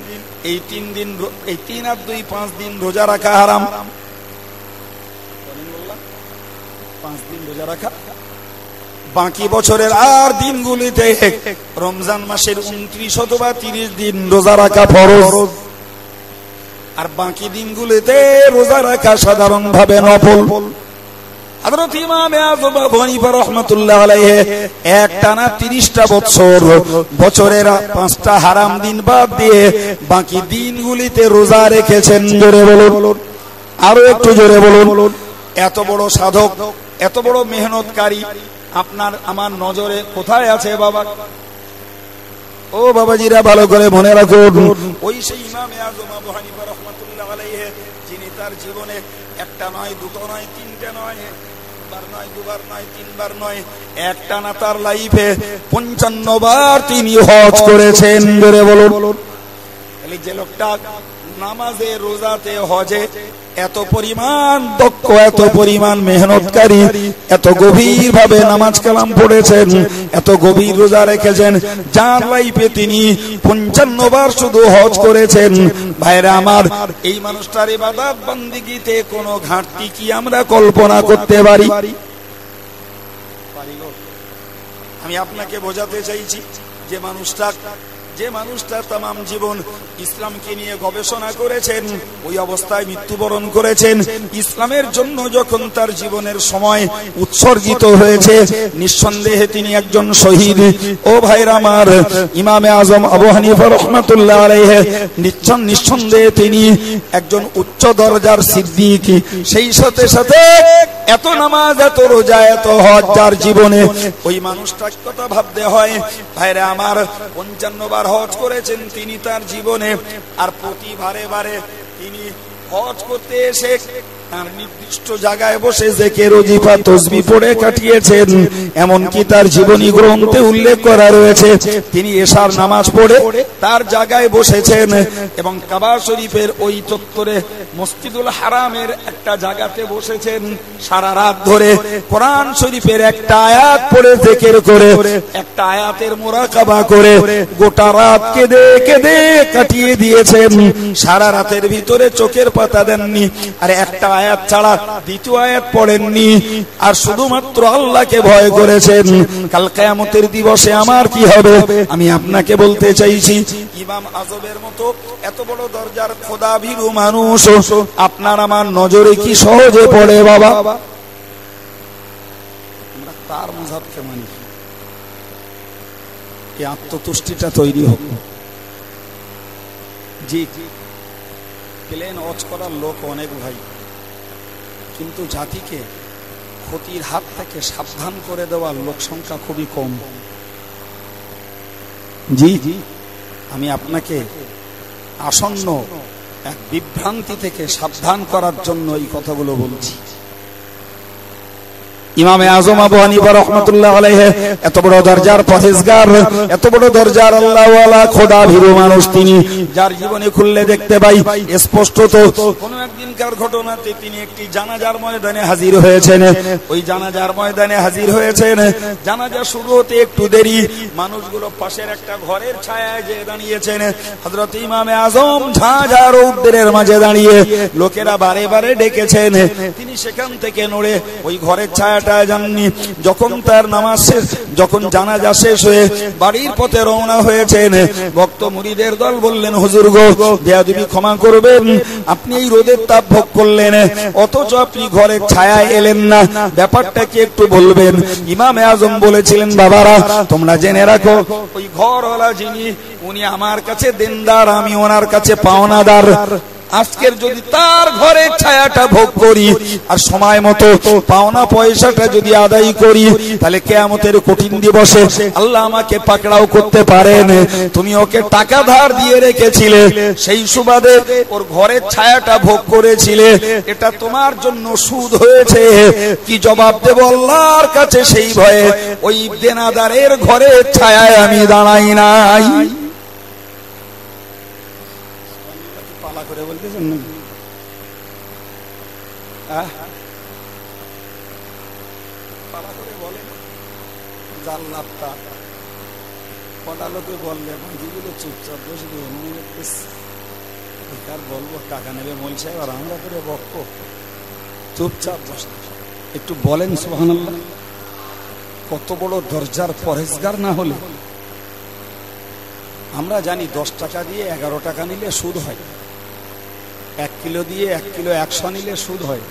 Speaker 2: এই 3 দিন, এই 3 আর 2 5 দিন রোজা রাখা হারাম। 5 দিন রোজা রাখা, বাকি বছরের আর দিনগুলিতে রমজান মাসের 29 অথবা 30 দিন রোজা রাখা ফরজ, আর বাকি দিনগুলিতে রোজা রাখা সাধারণভাবে নফল। হযরত ইমাম আযম আবু হানিফা রাহমাতুল্লাহ আলাইহি একটানা 30টা বছর, বছরের 5টা হারাম দিন বাদ দিয়ে বাকি দিনগুলিতে রোজা রেখেছেন। জোরে বলুন, আরো একটু জোরে বলুন। এত বড় সাধক, এত বড় মেহনতকারী আপনার আমার নজরে কোথায় আছে বাবা? ও বাবাজিরা ভালো করে মনে রাখুন, ওই সেই ইমামে আযম আবু হানিফা রাহমাতুল্লাহ আলাইহি যিনি তার জীবনে একটা নয়, দুটো নয়, তিনটে নয়, একবার নয়, দুবার নয়, তিনবার নয়, একটানা তার লাইফে 55 বার তিনি হজ করেছেন। জোরে বলুন। তাহলে যে লোকটা নামাজে, রোজাতে, হজে এত পরিমাণ দক্ষ, এত পরিমাণ মেহনতকারী, এত গভীর ভাবে নামাজ কালাম পড়েছেন, এত গভীর রোজা রেখেছেন, যার লাইফে তিনি 55 বার শুধু হজ করেছেন। ভাইরা আমার, এই মানুষটার ইবাদত বন্দেগীতে কোনো ঘাটতি কি আমরা কল্পনা করতে পারি? আমি আপনাকে বোঝাতে চাইছি, যে মানুষটা তামাম জীবন ইসলামকে নিয়ে গবেষণা করেছেন, ওই অবস্থায় মৃত্যুবরণ করেছেন। ইসলামের জন্য যখন তার জীবনের সময় উৎসর্গিত হয়েছে, নিঃসন্দেহে তিনি একজন শহীদ। ও ভাইরা আমার, ইমামে আজম আবু হানিফা রাহমাতুল্লাহ আলাইহি নিঃসন্দেহে তিনি একজন উচ্চ দরজার সিদ্দিক। সেই সাথে সাথে এত নামাজ, এত রোজা, এত হজ যার জীবনে, ওই মানুষটার কথা ভাবতে হয়। ভাইরা আমার, 55 বার হজ করেছেন তিনি তার জীবনে, আর প্রতি বারে বারে তিনি হজ করতে এসে তার নির্দিষ্ট জায়গায় বসে জিকির, ওয়াজিফা, তাসবিহ পড়ে কাটিয়েছেন। এমনকি তার জীবনী গ্রন্থে উল্লেখ করা রয়েছে তিনি এশার নামাজ পড়ে তার জায়গায় বসেছেন এবং কাবা শরীফের ওই চত্বরে মসজিদুল হারামের একটা জায়গাতে বসেছেন। সারা রাত ধরে কোরআন শরীফের একটা আয়াত পড়ে জিকির করে, একটা আয়াতের মুরাকাবা করে গোটা রাত কেঁদে কেঁদে কাটিয়ে দিয়েছেন। সারা রাতের ভিতরে চোখের পাতা দেননি, আর একটা আয়াত ছাড়া দ্বিতীয় আয়াত পড়েননি, আর শুধুমাত্র আল্লাহকে ভয় করেছেন কাল কিয়ামতের দিবসে আমার কি হবে। আমি আপনাকে বলতে চাইছি, ইমাম আজমের মতো এত বড় দরজার খোদাভীরু মানুষ আপনার আমার নজরে কি সহজে পড়ে বাবা? আমরা তার মাযহাবকে মানি, এই আত্মতুষ্টিটা তৈরি হোক। জি, প্লেন ওয়াচ করার লোক অনেক ভাই, কিন্তু জাতিকে ক্ষতির হাত থেকে সাবধান করে দেওয়ার লোক সংখ্যা খুবই কম। জি, আমি আপনাকে আসন্ন এক বিভ্রান্তি থেকে সাবধান করার জন্য এই কথাগুলো বলছি। ইমামে আজম আবু হানিফা রাহমাতুল্লাহ আলাইহি এত বড় দরজার পরহেজগার, এত বড় দরজার আল্লাহওয়ালা খোদা ভীরু মানুষ তিনি, যার জীবনে খুললে দেখতে পাই স্পষ্টত কোন একদিনকার ঘটনাতে তিনি একটি জানাজার ময়দানে হাজির হয়েছেন। ওই জানাজার ময়দানে হাজির হয়েছেন, জানাজা শুরু হতে একটু দেরি, মানুষগুলো পাশের একটা ঘরের ছায়ায় যে দাঁড়িয়েছেন। হযরত ইমামে আজম ঝাঁঝা রৌদ্রের মাঝে দাঁড়িয়ে লোকেরা বারে বারে ডেকেছেন, তিনি সেখান থেকে নড়ে ওই ঘরের ছায়া যাননি। যখন তার নামাজ শেষ, যখন জানাজা শেষ হয়ে বাড়ির পথে রওনা হয়েছেন, ভক্ত মুরিদের দল বললেন, হুজুর গো, বেয়াদবি ক্ষমা করবেন, আপনি এই রোদের তাপ ভোগ করলেন, অথচ আপনি ঘরের ছায়ায় এলেন না, ব্যাপারটা কি একটু বলবেন? ইমামে আজম বলেছিলেন, বাবারা তোমরা জেনে রাখো, ওই ঘরওয়ালা যিনি, উনি আমার কাছে দেনদার, আমি ওনার কাছে পাওনাদার। আজকের যদি তার ঘরের ছায়াটা ভোগ করি আর সময় মতো পাওনা পয়সাটা যদি আদায় করি, তাহলে কিয়ামতের কঠিন দিবসে আল্লাহ আমাকে পাকড়াও করতে পারেন। তুমি ওকে টাকা ধার দিয়ে রেখেছিলে, সেই সুবাদে ওর ঘরের ছায়াটা ভোগ করেছিলে, এটা তোমার জন্য সুদ হয়েছে। কি জবাব দেব আল্লাহর কাছে সেই ভয়ে ওই দেনাদারের ঘরের ছায়ায় আমি দাঁড়াই নাই। করে বলতেছেন না, পালা করে বলেন যার লাভটা কটা লোকে বললে বাকিগুলো চুপচাপ বসে বেকার বলবো, টাকা নেবে মোল সাহেব আর আমরা করে বক্ক, চুপচাপ বসে একটু বলেন সুবহানাল্লাহ। কত বড় দরজার পরহেজগার না হলে? আমরা জানি 10 টাকা দিয়ে 11 টাকা নিলে সুদ হয়, 1 কিলো দিয়ে 1 কিলো 100 নিলে সুদ হয়,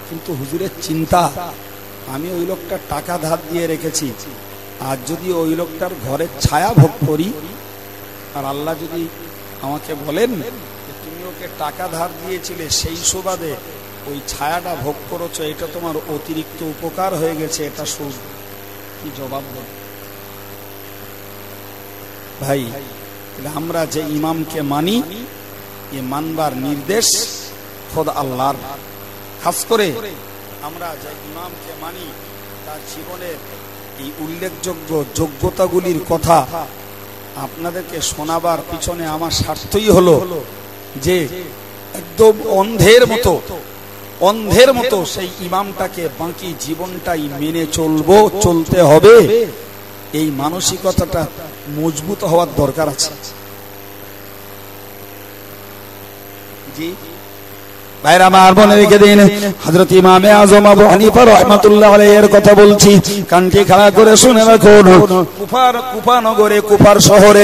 Speaker 2: কিন্তু হুজুরের চিন্তা, আমি ওই লোকটার টাকা ধার দিয়ে রেখেছি, আর যদি ওই লোকটার ঘরের ছায়া ভোগ করি, আর আল্লাহ যদি আমাকে বলেন তুমি ওকে টাকা ধার দিয়েছিলে, সেই সুবাদে ওই ছায়াটা ভোগ করেছো, এটা তোমার অতিরিক্ত উপকার হয়ে গেছে, এটা সুদ, কি জবাব দেব? ভাই, আমরা যে ইমামকে মানি, এ মানবার নির্দেশ খোদ আল্লাহর। খাস করে আমরা যে ইমামকে মানি, তার জীবনের এই উল্লেখযোগ্য যোগ্যতাগুলির কথা আপনাদেরকে শোনাবার পিছনে আমার স্বার্থই হলো যে একদম অন্ধের মতো সেই ইমামটাকে বাকি জীবনটাই মেনে চলতে হবে, এই মানসিকতাটা মজবুত হওয়ার দরকার আছে। জি ভাইরা, আমার মনে রেখে দিন, হযরত ইমামে আযম আবু হানিফা রাহমাতুল্লাহ আলাইহির কথা বলছি, কানটি খাড়া করে শুনে রাখুন। কুফা নগরে, কুফার শহরে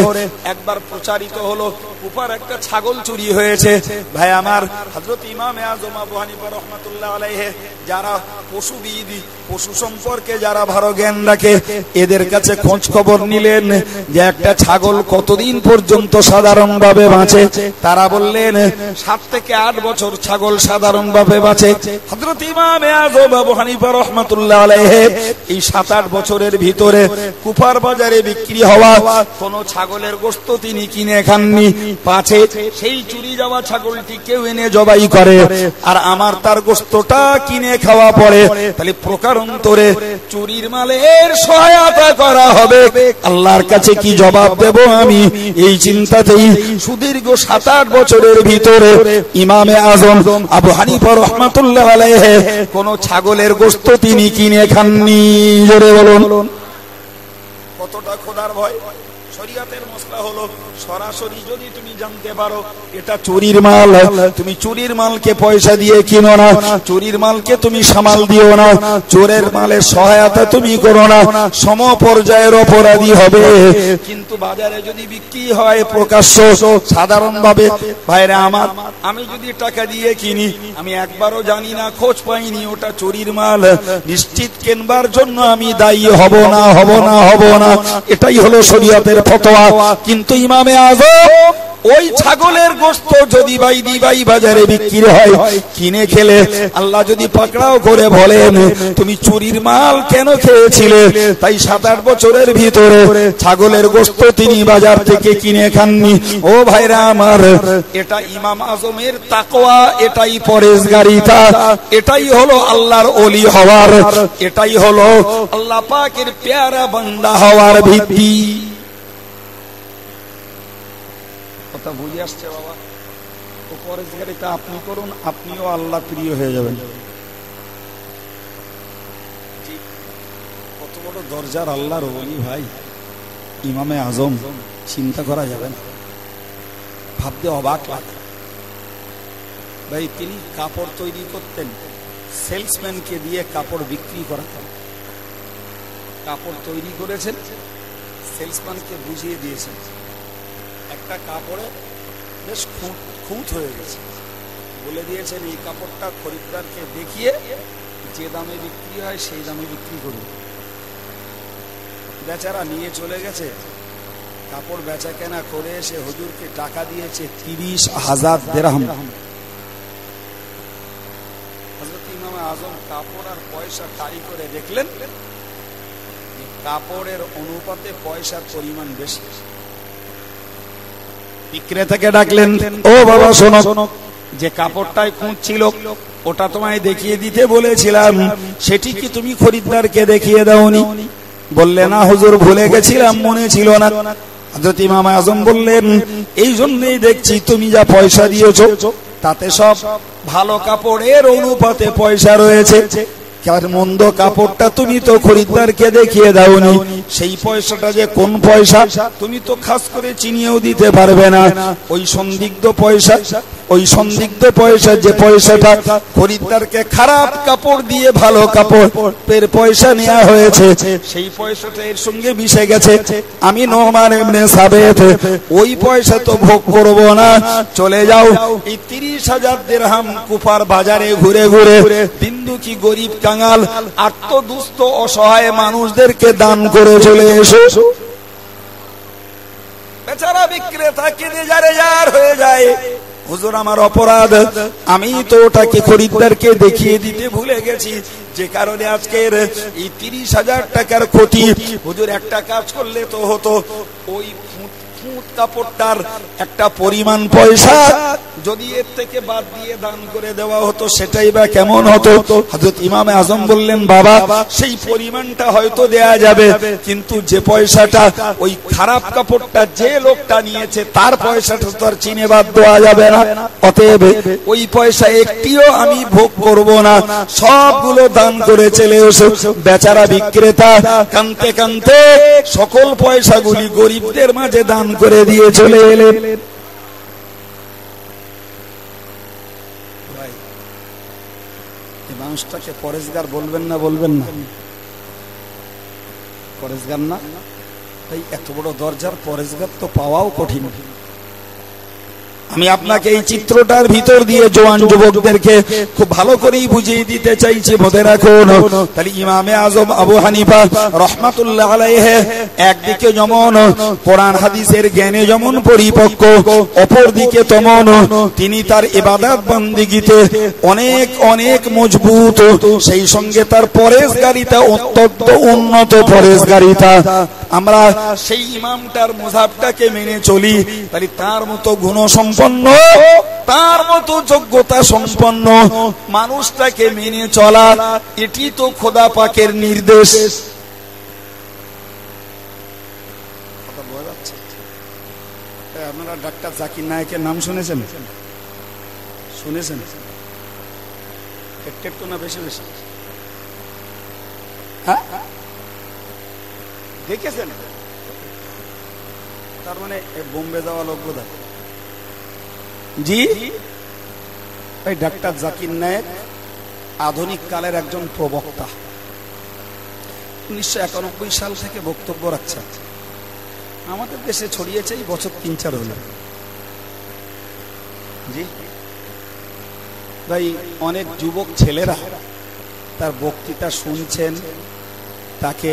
Speaker 2: একবার প্রচারিত হলো কুফার একটা ছাগল চুরি হয়েছে। ভাই আমার, হযরত ইমামে আযম আবু হানিফা রাহমাতুল্লাহ আলাইহি যারা পশুবিদ, পশু সম্পর্কে যারা ভালো জ্ঞান রাখে, এদের কাছে খোঁজ খবর নিলেন যে একটা ছাগল কতদিন পর্যন্ত সাধারণভাবে বাঁচে। তারা বললেন 7 থেকে 8 বছর ছাগল সাধারণভাবে বাঁচে। হযরত ইমামে আযম আবু হানিফা রাহমাতুল্লাহ আলাইহি এই 7-8 বছরের ভিতরে কুফার বাজারে বিক্রি হওয়া কোন ছাগলের গোশত তিনি কিনে খাননি। পাছে সেই চুরি যাওয়া ছাগলটি কেউ এনে জবাই করে, আর আমার তার গোশতটা কিনে খাওয়া পড়ে, তাহলে প্রকারান্তরে চুরির মালের সহায়তা করা হবে। আল্লাহর কাছে কি জবাব দেব আমি? এই চিন্তাতেই সুদীর্ঘ 7-8 বছরের ভিতরে ইমামে আযম আবু হানিফা রাহমাতুল্লাহ আলাইহি কোন ছাগলের গোশত তিনি কিনে খাননি। জোরে বলুন, কতটা খোদার ভয়! শরীয়তের মসলা হলো সরাসরি যদি তুমি জানতে পারো এটা চুরির মাল, তুমি চুরির মালকে পয়সা দিয়ে কিনো না, চুরির মালকে তুমি সামাল দিও না, চোরের মালের সহায়তা তুমি করো না, সমপর্যায়ের অপরাধী হবে। কিন্তু বাজারে যদি বিক্রি হয় প্রকাশ্য সাধারণভাবে, ভাইরা আমার, আমি যদি টাকা দিয়ে কিনি, আমি একবারও জানি না, খোঁজ পাইনি ওটা চুরির মাল, নিশ্চিত কেনবার জন্য আমি দায়ী হব না। এটাই হলো শরীয়তের ফতোয়া। কিন্তু ইমামে আযম ওই ছাগলের গোশত যদি বাই বাজারে বিক্রি হয়, কিনে খেলে আল্লাহ যদি পাকড়াও করে বলেন তুমি চুরির মাল কেন খেয়েছিলে, তাই 7-8 বছরের ভিতরে ছাগলের গোশত তিনি বাজার থেকে কিনে খাননি। ও ভাইরা আমার, এটা ইমাম আযমের তাকওয়া, এটাই পরেজগারিতা, এটাই হলো আল্লাহর ওলি হওয়ার, এটাই হলো আল্লাহ পাকের পেয়ারা বান্দা হওয়ার ভিত্তি। কথা বুঝে আসছে বাবা? তো পরেজগারিতা আপনি করুন, আপনিও আল্লাহ প্রিয় হয়ে যাবেন। কত বড় দরজার আল্লাহর ওলি ভাই ইমামে আযম, চিন্তা করা যাবে না, ভাবতে অবাক লাগে। ভাই তিনি কাপড় তৈরি করতেন, সেলসম্যানকে দিয়ে কাপড় বিক্রি করাতেন। কাপড় তৈরি করেছেন, সেলসম্যানকে বুঝিয়ে দিয়েছেন একটা কাপড়ে বেশ খুঁত হয়ে গেছে, বলে দিয়েছেন এই কাপড়টা খরিদ্দারকে দেখিয়ে যে দামে বিক্রি হয় সেই দামে বিক্রি করুন। বেচারা নিয়ে চলে গেছে, কাপড় বেচা কেনা করে এসে হুজুরকে টাকা দিয়েছে 30,000 দিরহাম। হযরত ইমামে আযম কাপড় আর পয়সা তারি করে দেখলেন কাপড়ের অনুপাতে পয়সার পরিমাণ বেশি। বিক্রেতাকে ডাকলেন, ও বাবা শোনো, যে কাপড়টায় খুঁত ছিল ওটা তোমায় দেখিয়ে দিতে বলেছিলাম, সেটি কি তুমি খরিদ্দারকে দেখিয়ে দাওনি? বললে না হুজুর, ভুলে গেছিলাম, মনে ছিল না। হযরত ইমামে আযম বললেন, এই জন্যই দেখছি তুমি যা পয়সা দিয়েছো তাতে সব ভালো কাপড়ের অনুপাতে পয়সা রয়েছে, মন্দ কাপড়টা তুমি তো খরিদ্দারকে দেখিয়ে দাওনি। সেই পয়সাটা যে কোন পয়সা তুমি তো খাস করে চিনিয়েও দিতে পারবে না। ওই সন্দিগ্ধ পয়সা ওই সন্দিগ্ধ পয়সা, যে পয়সাটা খরিদ্দারকে খারাপ কাপড় দিয়ে ভালো কাপড়ের পয়সা নেওয়া হয়েছে, সেই পয়সাটা এর সঙ্গে মিশে গেছে। আমি নোমান ইবনে সাবিত ওই পয়সা তো ভোগ করব না, চলে যাও এই 30,000 দিরহাম কুফার বাজারে ঘুরে ঘুরে বিন্দুকি গরিব কাঙাল আত্মদুস্থ অসহায় মানুষদেরকে দান করে চলে এসো। বেচারা বিক্রেতা কেঁদে যারে যার হয়ে যায়, হুজুর আমার অপরাধ, আমি তো ওটাকে খরিদ্দারকে দেখিয়ে দিতে ভুলে গেছি, যে কারণে আজকের এই 30,000 টাকার ক্ষতি। হুজুর একটা কাজ করলে তো হতো, ওই ফুট কাপড়টার একটা পরিমাণ পয়সা যদি এর থেকে বাদ দিয়ে দান করে দেওয়া হতো, সেটাই বা কেমন হতো। হযরত ইমামে আজম বললেন, বাবা সেই পরিমাণটা হয়তো দেয়া যাবে, কিন্তু যে পয়সাটা ওই খারাপ কাপড়টা যে লোকটা নিয়েছে তার পয়সাটা তো আর চিনে বাদ দেওয়া যাবে না, অতএব ওই পয়সা একটিও আমি ভোগ করব না, সবগুলো দান করে চলে এসো। বেচারা বিক্রেতা কাঁদতে কাঁদতে সকল পয়সাগুলি গরিবদের মাঝে দান করে দিয়ে চলে এলেন। মানুষটাকে পরেশগার বলবেন না, বলবেন না পরেশগার না? এই এত বড় দরজার পরেশগার তো পাওয়াও কঠিন। আমি আপনাকে এই চিত্রটার ভিতর দিয়ে জওয়ান যুবকদেরকে খুব ভালো করেই বুঝিয়ে দিতে চাইছি, মনে রাখুন। তাহলে ইমামে আজম আবু হানিফা রাহমাতুল্লাহ আলাইহি একদিকে যেমন কোরআন হাদিসের জ্ঞানে যেমন পরিপক্ক, অপর দিকে তেমন তিনি তার ইবাদত বান্দিগিতে অনেক অনেক মজবুত, সেই সঙ্গে তার পরেশগারিতা অত্যন্ত উন্নত পরেশগারিতা। আমরা সেই ইমামটার মুযাবটাকে মেনে চলি, তাহলে তার মতো গুণসম্পন্ন, তার মতো যোগ্যতা সম্পন্ন মানুষটাকে মেনে চলা, এটি তো খোদা পাকের নির্দেশ। আপনারা ডাক্তার জাকির নায়েকের নাম শুনেছেন? শুনেছেন? একটু না বেশি বেশি দেখেছেন? তার মানে বোম্বে যাওয়া লোক বোধহয়। জি, এই ডাক্তার জাকির নায়েক আধুনিক কালের একজন প্রবক্তা। 1991 সাল থেকে বক্তব্য রাখছে, আমাদের দেশে ছড়িয়েছে এই বছর 3-4 হলো। জি ভাই, অনেক যুবক ছেলেরা তার বক্তৃতা শুনছেন, তাকে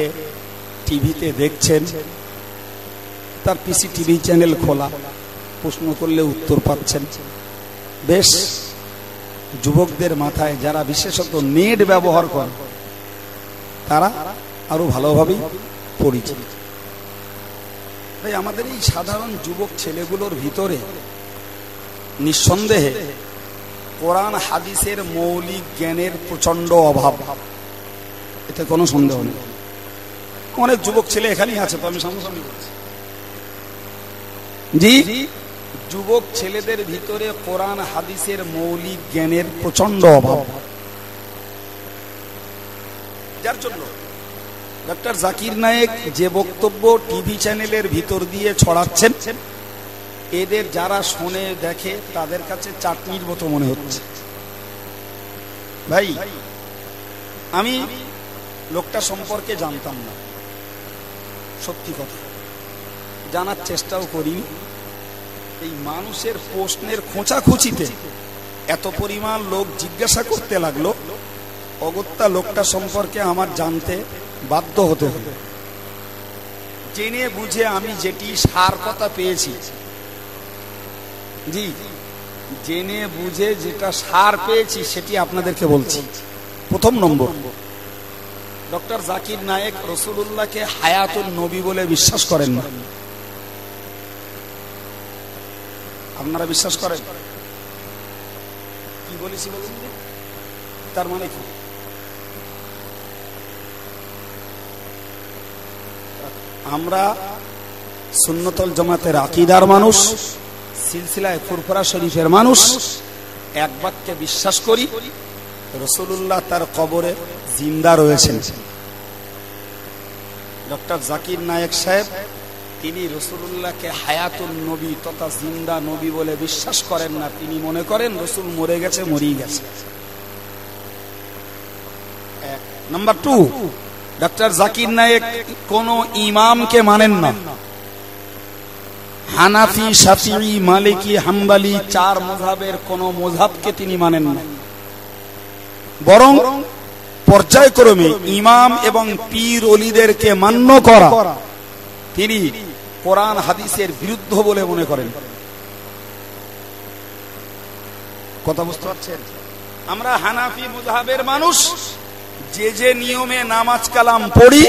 Speaker 2: টিভিতে দেখছেন, তার পিসি টিভি চ্যানেল খোলা, প্রশ্ন করলে উত্তর পাচ্ছেন। বেশ যুবকদের মাথায়, যারা বিশেষত নেট ব্যবহার করে, তারা আরো ভালোভাবেই পরিচিত। তাই আমাদের এই সাধারণ যুবক ছেলেগুলোর ভিতরে নিঃসন্দেহে কোরআন হাদিসের মৌলিক জ্ঞানের প্রচন্ড অভাব, এতে কোনো সন্দেহ নেই। অনেক যুবক ছেলে এখানেই আছে, তো আমি সামনাসামনি বলছি। জি, যুবক ছেলেদের ভিতরে কোরআন হাদিসের মৌলিক জ্ঞানের প্রচন্ড অভাব, যার জন্য ডক্টর জাকির নায়েক যে বক্তব্য টিভি চ্যানেলের ভিতর দিয়ে ছড়াচ্ছেন, এদের যারা শোনে দেখে তাদের কাছে চাটনির মতো মনে হচ্ছে। ভাই, আমি লোকটা সম্পর্কে জানতাম না, সত্যি কথা, জানার চেষ্টাও করিনি। এই মানুষের প্রশ্নের খোঁচাখুচিতে এত পরিমাণ লোক জিজ্ঞাসা করতে লাগলো, অগত্যা লোকটা সম্পর্কে আমার জানতে বাধ্য হতে হবে। জেনে বুঝে আমি যেটি সার কথা পেয়েছি, জি, জেনে বুঝে যেটা সার পেয়েছি সেটি আপনাদেরকে বলছি। প্রথম নম্বর, ডক্টর জাকির নায়েক রাসূলুল্লাহকে হায়াতুন নবী বলে বিশ্বাস করেন না। আপনারা বিশ্বাস করেন? কি বলেছি বলুন? তার মানে কি? আমরা সুন্নতুল জামাতের আকীদার মানুষ, সিলসিলায়ে ফুরফুরা শরীফের মানুষ, এক বাক্যে বিশ্বাস করি রাসূলুল্লাহ তার কবরে জিন্দা রয়েছেন। ডক্টর জাকির নায়েক সাহেব তিনি রাসূলুল্লাহকে হায়াতুন নবী তথা জিন্দা নবী বলে বিশ্বাস করেন না। তিনি মনে করেন রাসূল মরে গেছে, মরেই গেছে। নাম্বার 2, ডক্টর জাকির নায়েক কোন ইমামকে মানেন না। হানাফি, শাফিঈ, মালিকি, হাম্বলি 4 মাযহাবের কোন মাযহাবকে তিনি মানেন না। বরং পর্যায়ক্রমে ইমাম এবং পীর ওলিদেরকে মান্য করা তিনি কোরআন হাদিসের বিরুদ্ধ বলে মনে করেন। কথা বুঝতে পারছেন? আমরা হানাফি মাযহাবের মানুষ, যে যে নিয়মে নামাজ কালাম পড়ি,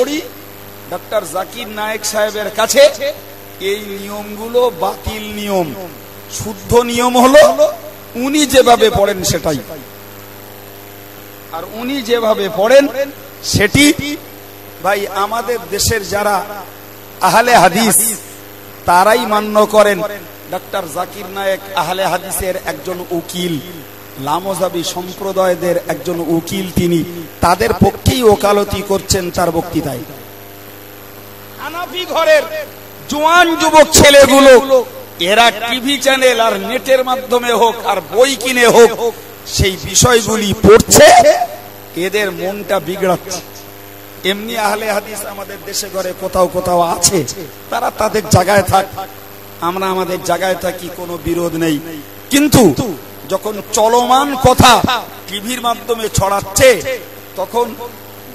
Speaker 2: ডক্টর জাকির নায়েক সাহেবের কাছে এই নিয়মগুলো বাতিল নিয়ম। শুদ্ধ নিয়ম হলো উনি যেভাবে পড়েন সেটাই, আর উনি যেভাবে পড়েন সেটি ভাই আমাদের দেশের যারা আহলে হাদিস তারাই মান্য করেন। ডক্টর জাকির নায়েক আহলে হাদিসের একজন উকিল, লামজাবি সম্প্রদায়দের একজন উকিল, তিনি তাদের পক্ষেই ওকালতি করছেন তার বক্তৃতায়। হানাফি ঘরের জওয়ান যুবক ছেলেগুলো এরা টিভি চ্যানেল আর নেটের মাধ্যমে হোক আর বই কিনে হোক সেই বিষয়গুলি পড়ছে, এদের মনটা বিগড়াচ্ছে। এমনি আহলে হাদিস আমাদের দেশে ঘরে কোথাও কোথাও আছে, তারা তাদের জায়গায় থাক, আমরা আমাদের জায়গায় থাকি, কোনো বিরোধ নেই। কিন্তু যখন চলমান কথা টিভির মাধ্যমে ছড়াচ্ছে, তখন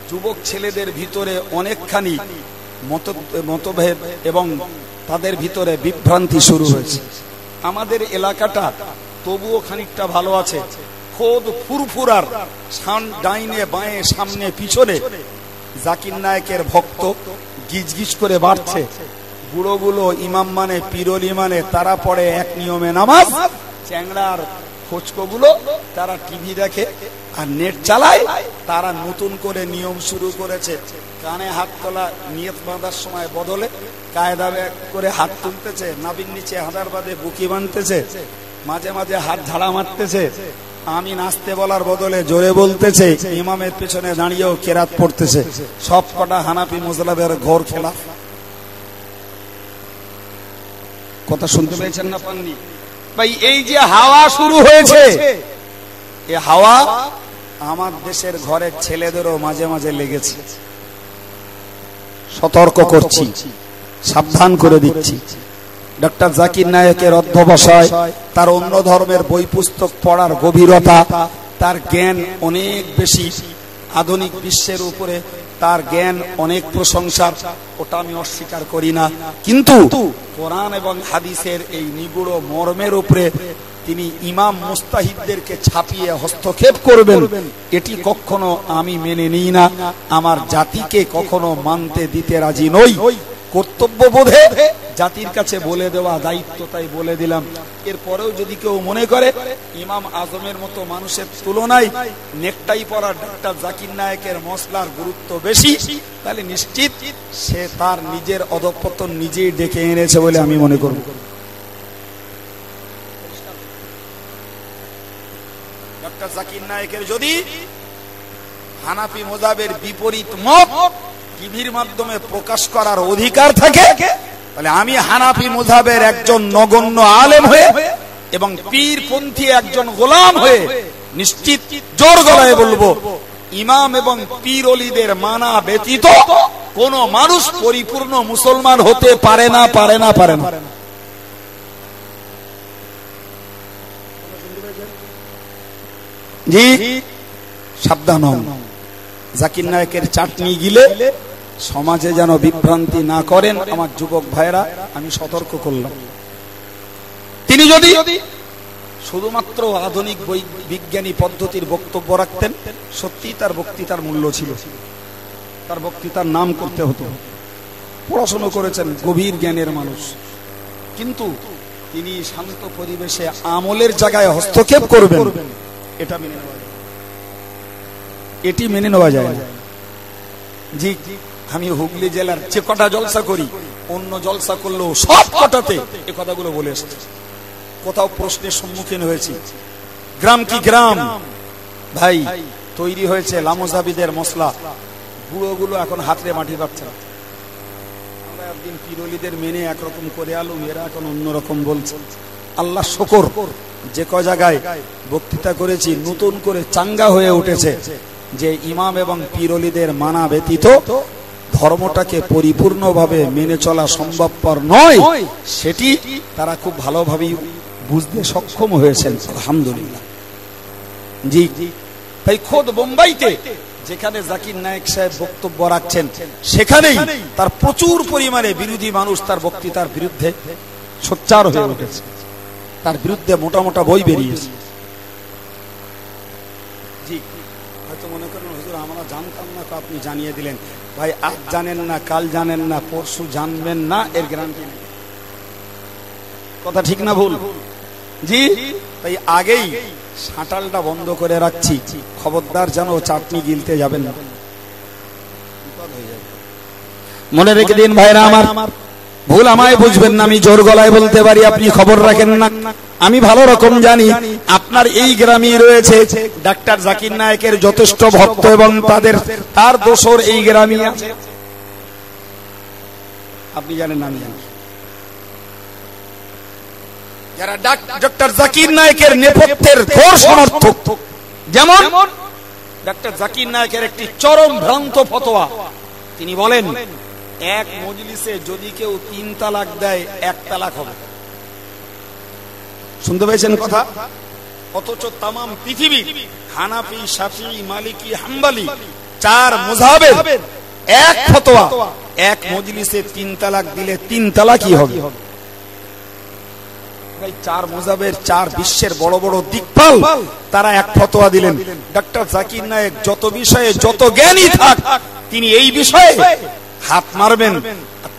Speaker 2: যুবক ছেলেদের ভিতরে অনেকখানি মতভেদ এবং তাদের ভিতরে বিভ্রান্তি শুরু হয়েছে। আমাদের এলাকাটা তবুও খানিকটা ভালো আছে। খোদ ফুরফুরার ডাইনে বাঁয়ে সামনে পিছনে জাকির নায়েকের ভক্ত গিজগিজ করে বাড়ছে। বুড়োগুলো ইমাম মানে, পিরলি মানে, তারা পড়ে এক নিয়মে নামাজ। চ্যাংড়ার খোঁচকোগুলো তারা টিভি দেখে আর নেট চালায়, তারা নতুন করে নিয়ম শুরু করেছে। কানে হাত তোলা নিয়ত বাঁধার সময় বদলে কায়দা করে হাত তুলতেছে, নাভির নিচে হাঁদার বাদে বুকি বাঁধতেছে, মাঝে মাঝে হাত ঝাড়া মারতেছে, আমি নাচতে বলার বদলে জোরে বলতেছে, ইমামের পেছনে দাঁড়িয়েও কেরাত পড়তেছে। সব কটা হানাফি মাযহাবের ঘোর খেলা। কথা শুনতে পেয়েছেন না পাননি ভাই? এই যে হাওয়া শুরু হয়েছে, এই হাওয়া আমার দেশের ঘরের ছেলেদেরও মাঝে মাঝে লেগেছে। সতর্ক করছি, সাবধান করে দিচ্ছি। ডক্টর জাকির নায়েকের অধ্যবসায়, তার অন্য ধর্মের বই পুস্তক পড়ার গভীরতা, তার জ্ঞান অনেক বেশি। আধুনিক বিশ্বের উপরে তার জ্ঞান অনেক প্রশংসার, ওটা আমি অস্বীকার করি না। কিন্তু কোরআন এবং হাদিসের এই নিগুড় মর্মের উপরে তিনি ইমাম মুস্তাহিদদেরকে ছাপিয়ে হস্তক্ষেপ করবেন, এটি কখনো আমি মেনে নিই না। আমার জাতিকে কখনো মানতে দিতে রাজি নই। কর্তব্য বোধে জাতির কাছে বলে দেওয়া দায়িত্ব, তাই বলে দিলাম। এরপরেও যদি কেউ মনে করে ইমাম আজমের মতো মানুষের তুলনায় নেকটাই পরা ডক্টর জাকির নায়েকের মসলার গুরুত্ব বেশি, তাহলে নিশ্চিত সে তার নিজের অধঃপতন নিজেই ডেকে এনেছে বলে আমি মনে করব। ডক্টর জাকির নায়েকের যদি হানাফি মাযহাবের বিপরীত মত টিভির মাধ্যমে প্রকাশ করার অধিকার থাকে, তাহলে আমি হানাফি মাযহাবের একজন নগণ্য আলেম হয়ে এবং পীরপন্থী একজন গোলাম হয়ে নিশ্চিত জোর গলায় বলবো, ইমাম এবং পীর ওলিদের মানা ব্যতীত কোন মানুষ পরিপূর্ণ মুসলমান হতে পারে না, পারে না, পারে না। জি, সাবধান হন। জাকির নায়েকের চাটনি গিলে সমাজে যেন বিভ্রান্তি না করেন আমার যুবক ভাইরা, আমি সতর্ক করলাম। তিনি যদি শুধুমাত্র আধুনিক বিজ্ঞানী পদ্ধতির বক্তব্য রাখতেন, সত্যি তার বক্তৃতার মূল্য ছিল, তার বক্তৃতার নাম করতে হতো। পড়াশোনা করেছেন, গভীর জ্ঞানের মানুষ, কিন্তু তিনি শান্ত পরিবেশে আমলের জায়গায় হস্তক্ষেপ করবেন, এটা মেনে নেওয়া যায়, এটি মেনে নেওয়া যায় না। জি, আমি হুগলি জেলার যে কটা জলসা করি, অন্য জলসা করলেও সব কটাতে এই কথাগুলো বলে এসেছে। কোথাও প্রশ্নের সম্মুখীন হয়েছি, গ্রাম কি গ্রাম ভাই, তৈরি হয়েছে লামজাবিদের মশলা, বুড়োগুলো এখন হাতরে মাটি পাচ্ছে না। আমরা আগেকার দিন পীরওয়ালিদের মেনে একরকম করে আলুম, এরা এখন অন্যরকম বলছে। আল্লাহ শুকর, যে ক জায়গায় বক্তৃতা করেছি নতুন করে চাঙ্গা হয়ে উঠেছে যে ইমাম এবং পীরওয়ালিদের মানা ব্যতীত ধর্মটাকে পরিপূর্ণভাবে মেনে চলা সম্ভবপর নয়, সেটি তারা খুব ভালোভাবেই বুঝতে সক্ষম হয়েছেন, আলহামদুলিল্লাহ। জি, তাই খোদ বোম্বাইতে যেখানে জাকির নায়েক সাহেব বক্তব্য রাখছেন, সেখানেই তার প্রচুর পরিমাণে বিরোধী মানুষ তার বক্তৃতার বিরুদ্ধে সোচ্চার হয়ে উঠেছে, তার বিরুদ্ধে মোটা মোটা বই বেরিয়েছে। জি, হয়তো মনে করেন হুজুর আমরা জানতাম না, তো আপনি জানিয়ে দিলেন। ভাই, আজ জানেন না, কাল জানেন না, পরশু জানবেন না, এর গ্যারান্টি নেই। কথা ঠিক না ভুল? জি, তাই আগেই শাটালটা বন্ধ করে রাখছি, খবরদার যেন চাটনি গিলতে যাবেন না, মনে রেখে দিন ভাইরা আমার। ভুল আমায় বুঝবেন না, আমি জোর গলায় বলতে পারি, আপনি খবর রাখেন না। আমি ভালো রকম জানি আপনার এই গ্রামে রয়েছে ডাক্তার জাকির নায়েকের যথেষ্ট ভক্ত এবং তার দোসর এই গ্রামে আছে। আপনি জানেন না, আমি জানি। যারা ডক্টর জাকির নায়েকের নেপথ্যের ঘোর সমর্থক, যেমন ডক্টর জাকির নায়েকের একটি চরম ভ্রান্ত ফতোয়া, তিনি বলেন এক মজলিসে যদি কেউ 3 তালাক দেয় 1 তালাক হবে। শুনতে পেয়েছেন কথা? অথচ তামাম পৃথিবী হানাফি, শাফিঈ, মালিকি, হাম্বলি 4 মাযহাবের এক ফতোয়া, এক মজলিসে 3 তালাক দিলে 3 তালাকই হবে। 4 মাযহাবের 4 বিশ্বের বড় বড় দিকপাল তারা এক ফতোয়া দিলেন। ডক্টর জাকির নায়েক যত বিষয়ে যত জ্ঞানী থাক, তিনি এই বিষয়ে হাত মারবেন,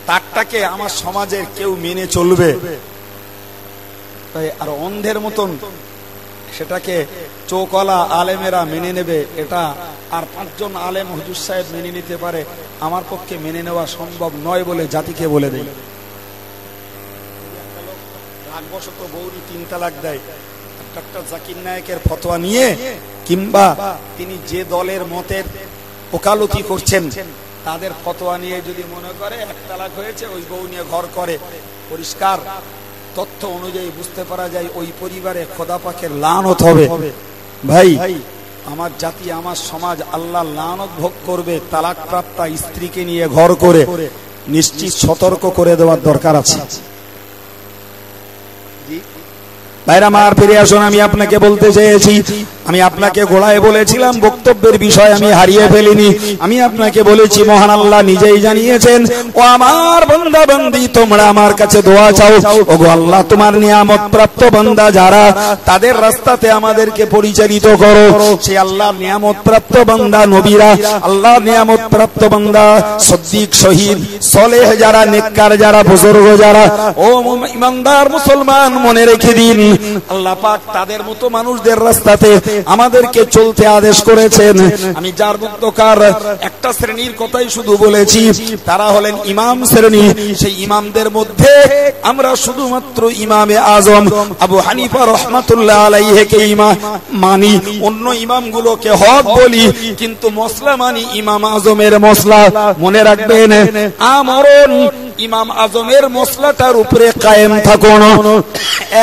Speaker 2: তারটাকে আমার সমাজের কেউ মেনে চলবে, তাই আর অন্ধের মতন সেটাকে চোখওয়ালা আলেমেরা মেনে নেবে, এটা আর 5 জন আলেম হুজুর সাহেব মেনে নিতে পারে, আমার পক্ষে মেনে নেওয়া সম্ভব নয় বলে জাতিকে বলে দেয়। রাগবশত বৌরি 3 তালাক দেয়, ডক্টর জাকির নায়েকের ফতোয়া নিয়ে কিংবা তিনি যে দলের মতের ওকালতি করছেন তাদের ফতোয়া নিয়ে যদি মনে করে 1 তালাক হয়েছে, ওই বউ নিয়ে ঘর করে, পরিষ্কার তথ্য অনুযায়ী বুঝতে পারা যায় ওই পরিবারে খোদা পাকের লানত হবে। ভাই, আমার জাতি, আমার সমাজ আল্লাহ লানত ভোগ করবে তালাক প্রাপ্তা স্ত্রীকে নিয়ে ঘর করে, নিশ্চিত সতর্ক করে দেওয়ার দরকার আছে। ভাইরা আমার, ফিরে আসুন। আমি আপনাকে বলতে চেয়েছি, আমি আপনাকে গোড়ায় বলেছিলাম বক্তব্যের বিষয় আমি হারিয়ে ফেলিনি। আমি আপনাকে বলেছি মহান আল্লাহ নিজেই জানিয়েছেন, ও আমার বান্দা বান্দি, তোমরা আমার কাছে দোয়া চাও। ওগো আল্লাহ, তোমার নিয়ামত প্রাপ্ত বান্দা যারা, তাদের রাস্তাতে আমাদেরকে পরিচালিত করো। সে আল্লাহর নিয়ামত প্রাপ্ত বান্দা নবীরা, আল্লাহর নিয়ামত প্রাপ্ত বান্দা সিদ্দিক, শহীদ, সালেহ যারা, নেককার যারা, বুজুর্গ যারা, ও ইমানদার মুসলমান, মনে রেখে দিন আল্লাহ পাক তাদের মতো মানুষদের রাস্তাতে আমাদেরকে চলতে আদেশ করেছেন। আমি যার মধ্যকার একটা শ্রেণীর কথাই শুধু বলেছি, তারা হলেন ইমাম শ্রেণী। সেই ইমামদের মধ্যে আমরা শুধুমাত্র ইমামে আজম আবু হানিফা রাহমাতুল্লাহ আলাইহিকে ইমাম মানি, অন্য ইমামগুলোকে হক বলি, কিন্তু মসলা মানি ইমাম আজমের মসলা। মনে রাখবেন, আমরণ ইমাম আজমের মসলাটার উপরে কায়েম থাকুন।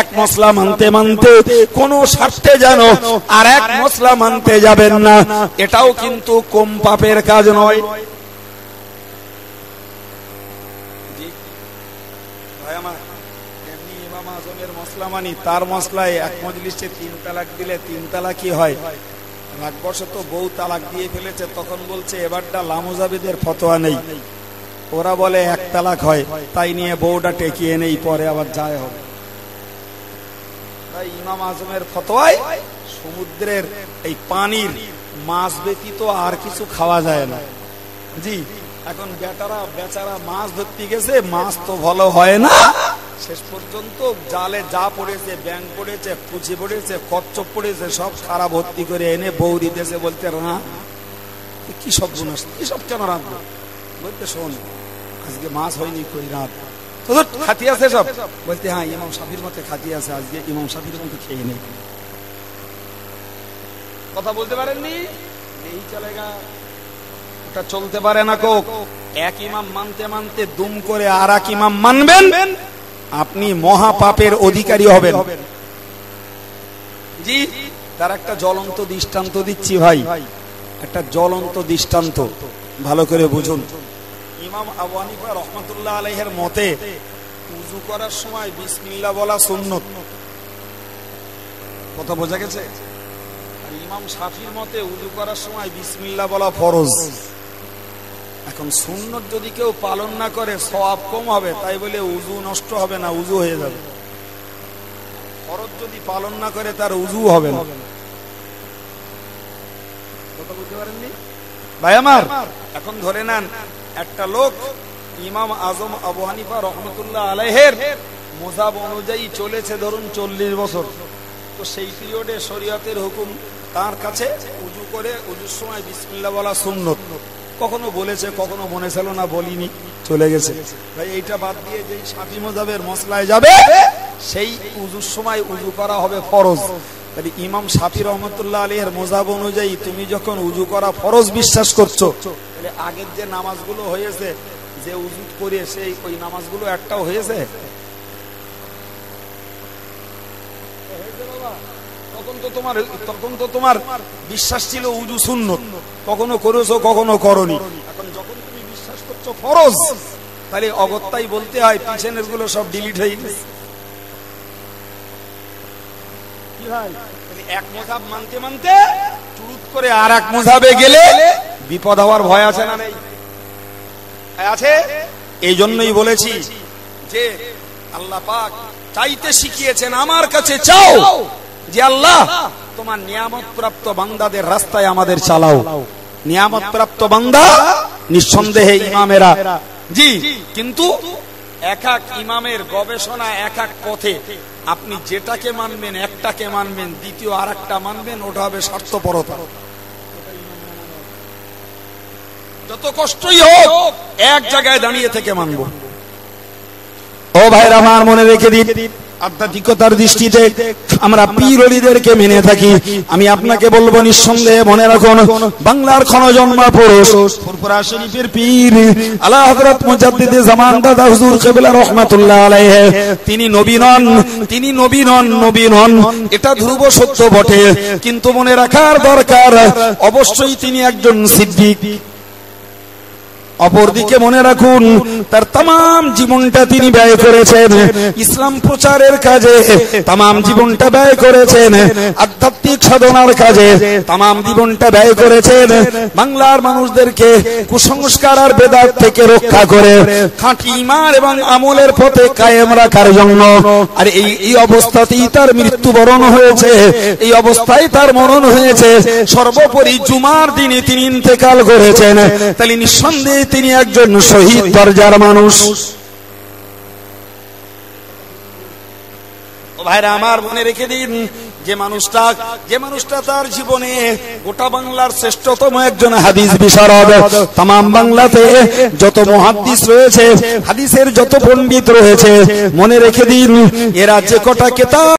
Speaker 2: এক মসলা মানতে মানতে কোন স্বার্থে যেন আর এক মসলা মানতে যাবেন না, এটাও কিন্তু কম পাপের কাজ নয়। ইমাম আজমের মসলা মানি, তার মসলায় এক মজলিসে 3 তালাক দিলে 3 তালাকই হয়। রাগবশত বউ তালাক দিয়ে ফেলেছে, তখন বলছে এবারটা লামুজাবিদের ফতোয়া নেই, ওরা বলে 1 তালাক হয়, তাই নিয়ে বউটা টেকিয়ে নেই, পরে আবার যায় হবে। তাই ইমাম আজমের ফতোয়ায় সমুদ্রের এই পানির মাছ ব্যতীত আর কিছু খাওয়া যায় না। জি, এখন বেচারা মাছ ধরতে গেছে, মাছ তো ভালো হয় না, শেষ পর্যন্ত জালে যা পড়েছে, ব্যাঙ পড়েছে, কুচি পড়েছে, কচ্ছপ পড়েছে, সব খারাপ ভর্তি করে এনে বৌরি দেশে বলতে, কি সব গুনাস, কি সব কেন রাখবো? বলতে, শোন আজকে মাছ হয়নি, কই রাত খাতি আছে সব। বলতে, হ্যাঁ ইমাম শাফির মতে খাতি আছে, আজকে ইমাম শাফির মতে খেয়ে নেই। কথা বলতে পারেননি, এই চলেগা, ওটা চলতে পারে না। এক ইমাম মানতে মানতে দুম করে আর এক ইমাম মানবেন, আপনি মহা পাপের অধিকারী হবেন। জি, তার একটা জ্বলন্ত দৃষ্টান্ত দিচ্ছি ভাই, একটা জ্বলন্ত দৃষ্টান্ত, ভালো করে বুঝুন। ইমাম আবু হানিফা রহমাতুল্লাহ আলাইহির মতে উযু করার সময় বিসমিল্লাহ বলা সুন্নত। কথা বোঝা গেছে? আর ইমাম শাফির মতে উযু করার সময় বিসমিল্লাহ বলা ফরজ। এখন সুন্নত যদি কেউ পালন না করে সওয়াব কম হবে, তাই বলে উযু নষ্ট হবে না, উযু হয়ে যাবে। ফরজ যদি পালন না করে তার উযু হবে না। কথা বুঝতে পারেননি ভাই আমার? এখন ধরে নেন একটা লোক ইমাম আজম আবু হানিফা রহমাতুল্লাহ আলাইহির মুযাব অনুযায়ী চলেছে ধরুন 40 বছর, তো সেই পিরিয়ডে শরীয়তের হুকুম তার কাছে উযু করে উযুর সময় বিসমিল্লাহ বলা সুন্নত। কখনো বলেছে, কখনো মনে ছিল না, বলিনি, চলে গেছে। ভাই এইটা বাদ দিয়ে যেই শাফি মাযহাবের মসলায় যাবে, সেই উযুর সময় উযু করা হবে ফরজ। তাহলে ইমাম শাফি রহমাতুল্লাহ আলাইহির মুযাব অনুযায়ী তুমি যখন উযু করা ফরজ বিশ্বাস করছো, তাহলে আগের যে নামাজগুলো হয়েছে যে উযু করে সেই ওই নামাজগুলো একটাও হয়েছে? তখন তো তোমার বিশ্বাস ছিল উযু সুন্নত, কখনো করেছো কখনো করনি। এখন যখন তুমি বিশ্বাস করছো ফরজ, তাহলে অগত্যাই বলতে হয় পিছনের গুলো সব ডিলিট হয়ে গেছে। কি ভাই, এক মাযহাব মানতে মানতে চুরুত করে আর এক মাযহাবে গেলে বিপদ হওয়ার ভয় আছে না নেই? আছে। এই জন্যই বলেছি যে আল্লাহ পাক চাইতে শিখিয়েছেন, আমার কাছে চাও যে আল্লাহ তোমার নিয়ামত প্রাপ্ত বান্দাদের রাস্তায় আমাদের চালাও। নিয়ামত প্রাপ্ত বান্দা নিঃসন্দেহে ইমামেরা। জি, কিন্তু এক এক ইমামের গবেষণা এক এক পথে। আপনি যেটাকে মানবেন, একটাকে মানবেন, দ্বিতীয় আর একটা মানবেন, ওটা হবে স্বার্থপরতা। যত কষ্টই হোক এক জায়গায় দাঁড়িয়ে থেকে মানবো। ও ভাইরা আমার, মনে রেখে দিন, আধ্যাত্মিকতার দৃষ্টিতে আমরা পীর ওলিদেরকে মেনে থাকি। আমি আপনাকে বলবো নিঃসন্দেহে মনে রাখুন, বাংলার ক্ষণজন্মা পুরুষ ফুরফুরা শরীফের পীর আলা হযরত মুজাদ্দিদে জামান দাদা হুজুর কিবলা রাহমাতুল্লাহ আলাইহি, তিনি নবী নন, তিনি নবী নন, নবী নন, এটা ধ্রুব সত্য বটে, কিন্তু মনে রাখার দরকার অবশ্যই তিনি একজন সিদ্দিক। অপরদিকে মনে রাখুন, তার তাম জীবনটা তিনি ব্যয় করেছেন ইসলাম প্রচারের কাজে, তাম জীবনটা ব্যয় করেছেন আধ্যাত্মিক সাধনার কাজে, তাম জীবনটা ব্যয় করেছেন বাংলার মানুষদেরকে কুসংস্কার আর বেদাত থেকে রক্ষা করে খাঁটি ঈমান এবং আমলের পথে কায়েম রাখার জন্য। আর এই অবস্থাতেই তার মৃত্যুবরণ হয়েছে, এই অবস্থায় তার মরণ হয়েছে। সর্বোপরি জুমার দিনে তিনি ইন্তেকাল করেছেন। তাহলে নিঃসন্দেহে তিনি একজন শহীদ দরজার মানুষ। ভাইরা আমার, মনে রেখে দিন, যে মানুষটা তার জীবনে গোটা বাংলার শ্রেষ্ঠতম একজন হাদিস বিশারদ, তাম বাংলাতে যত মুহাদ্দিস রয়েছে, হাদিসের যত পণ্ডিত রয়েছে, মনে রেখে দিন এরা যে কটা কিতাব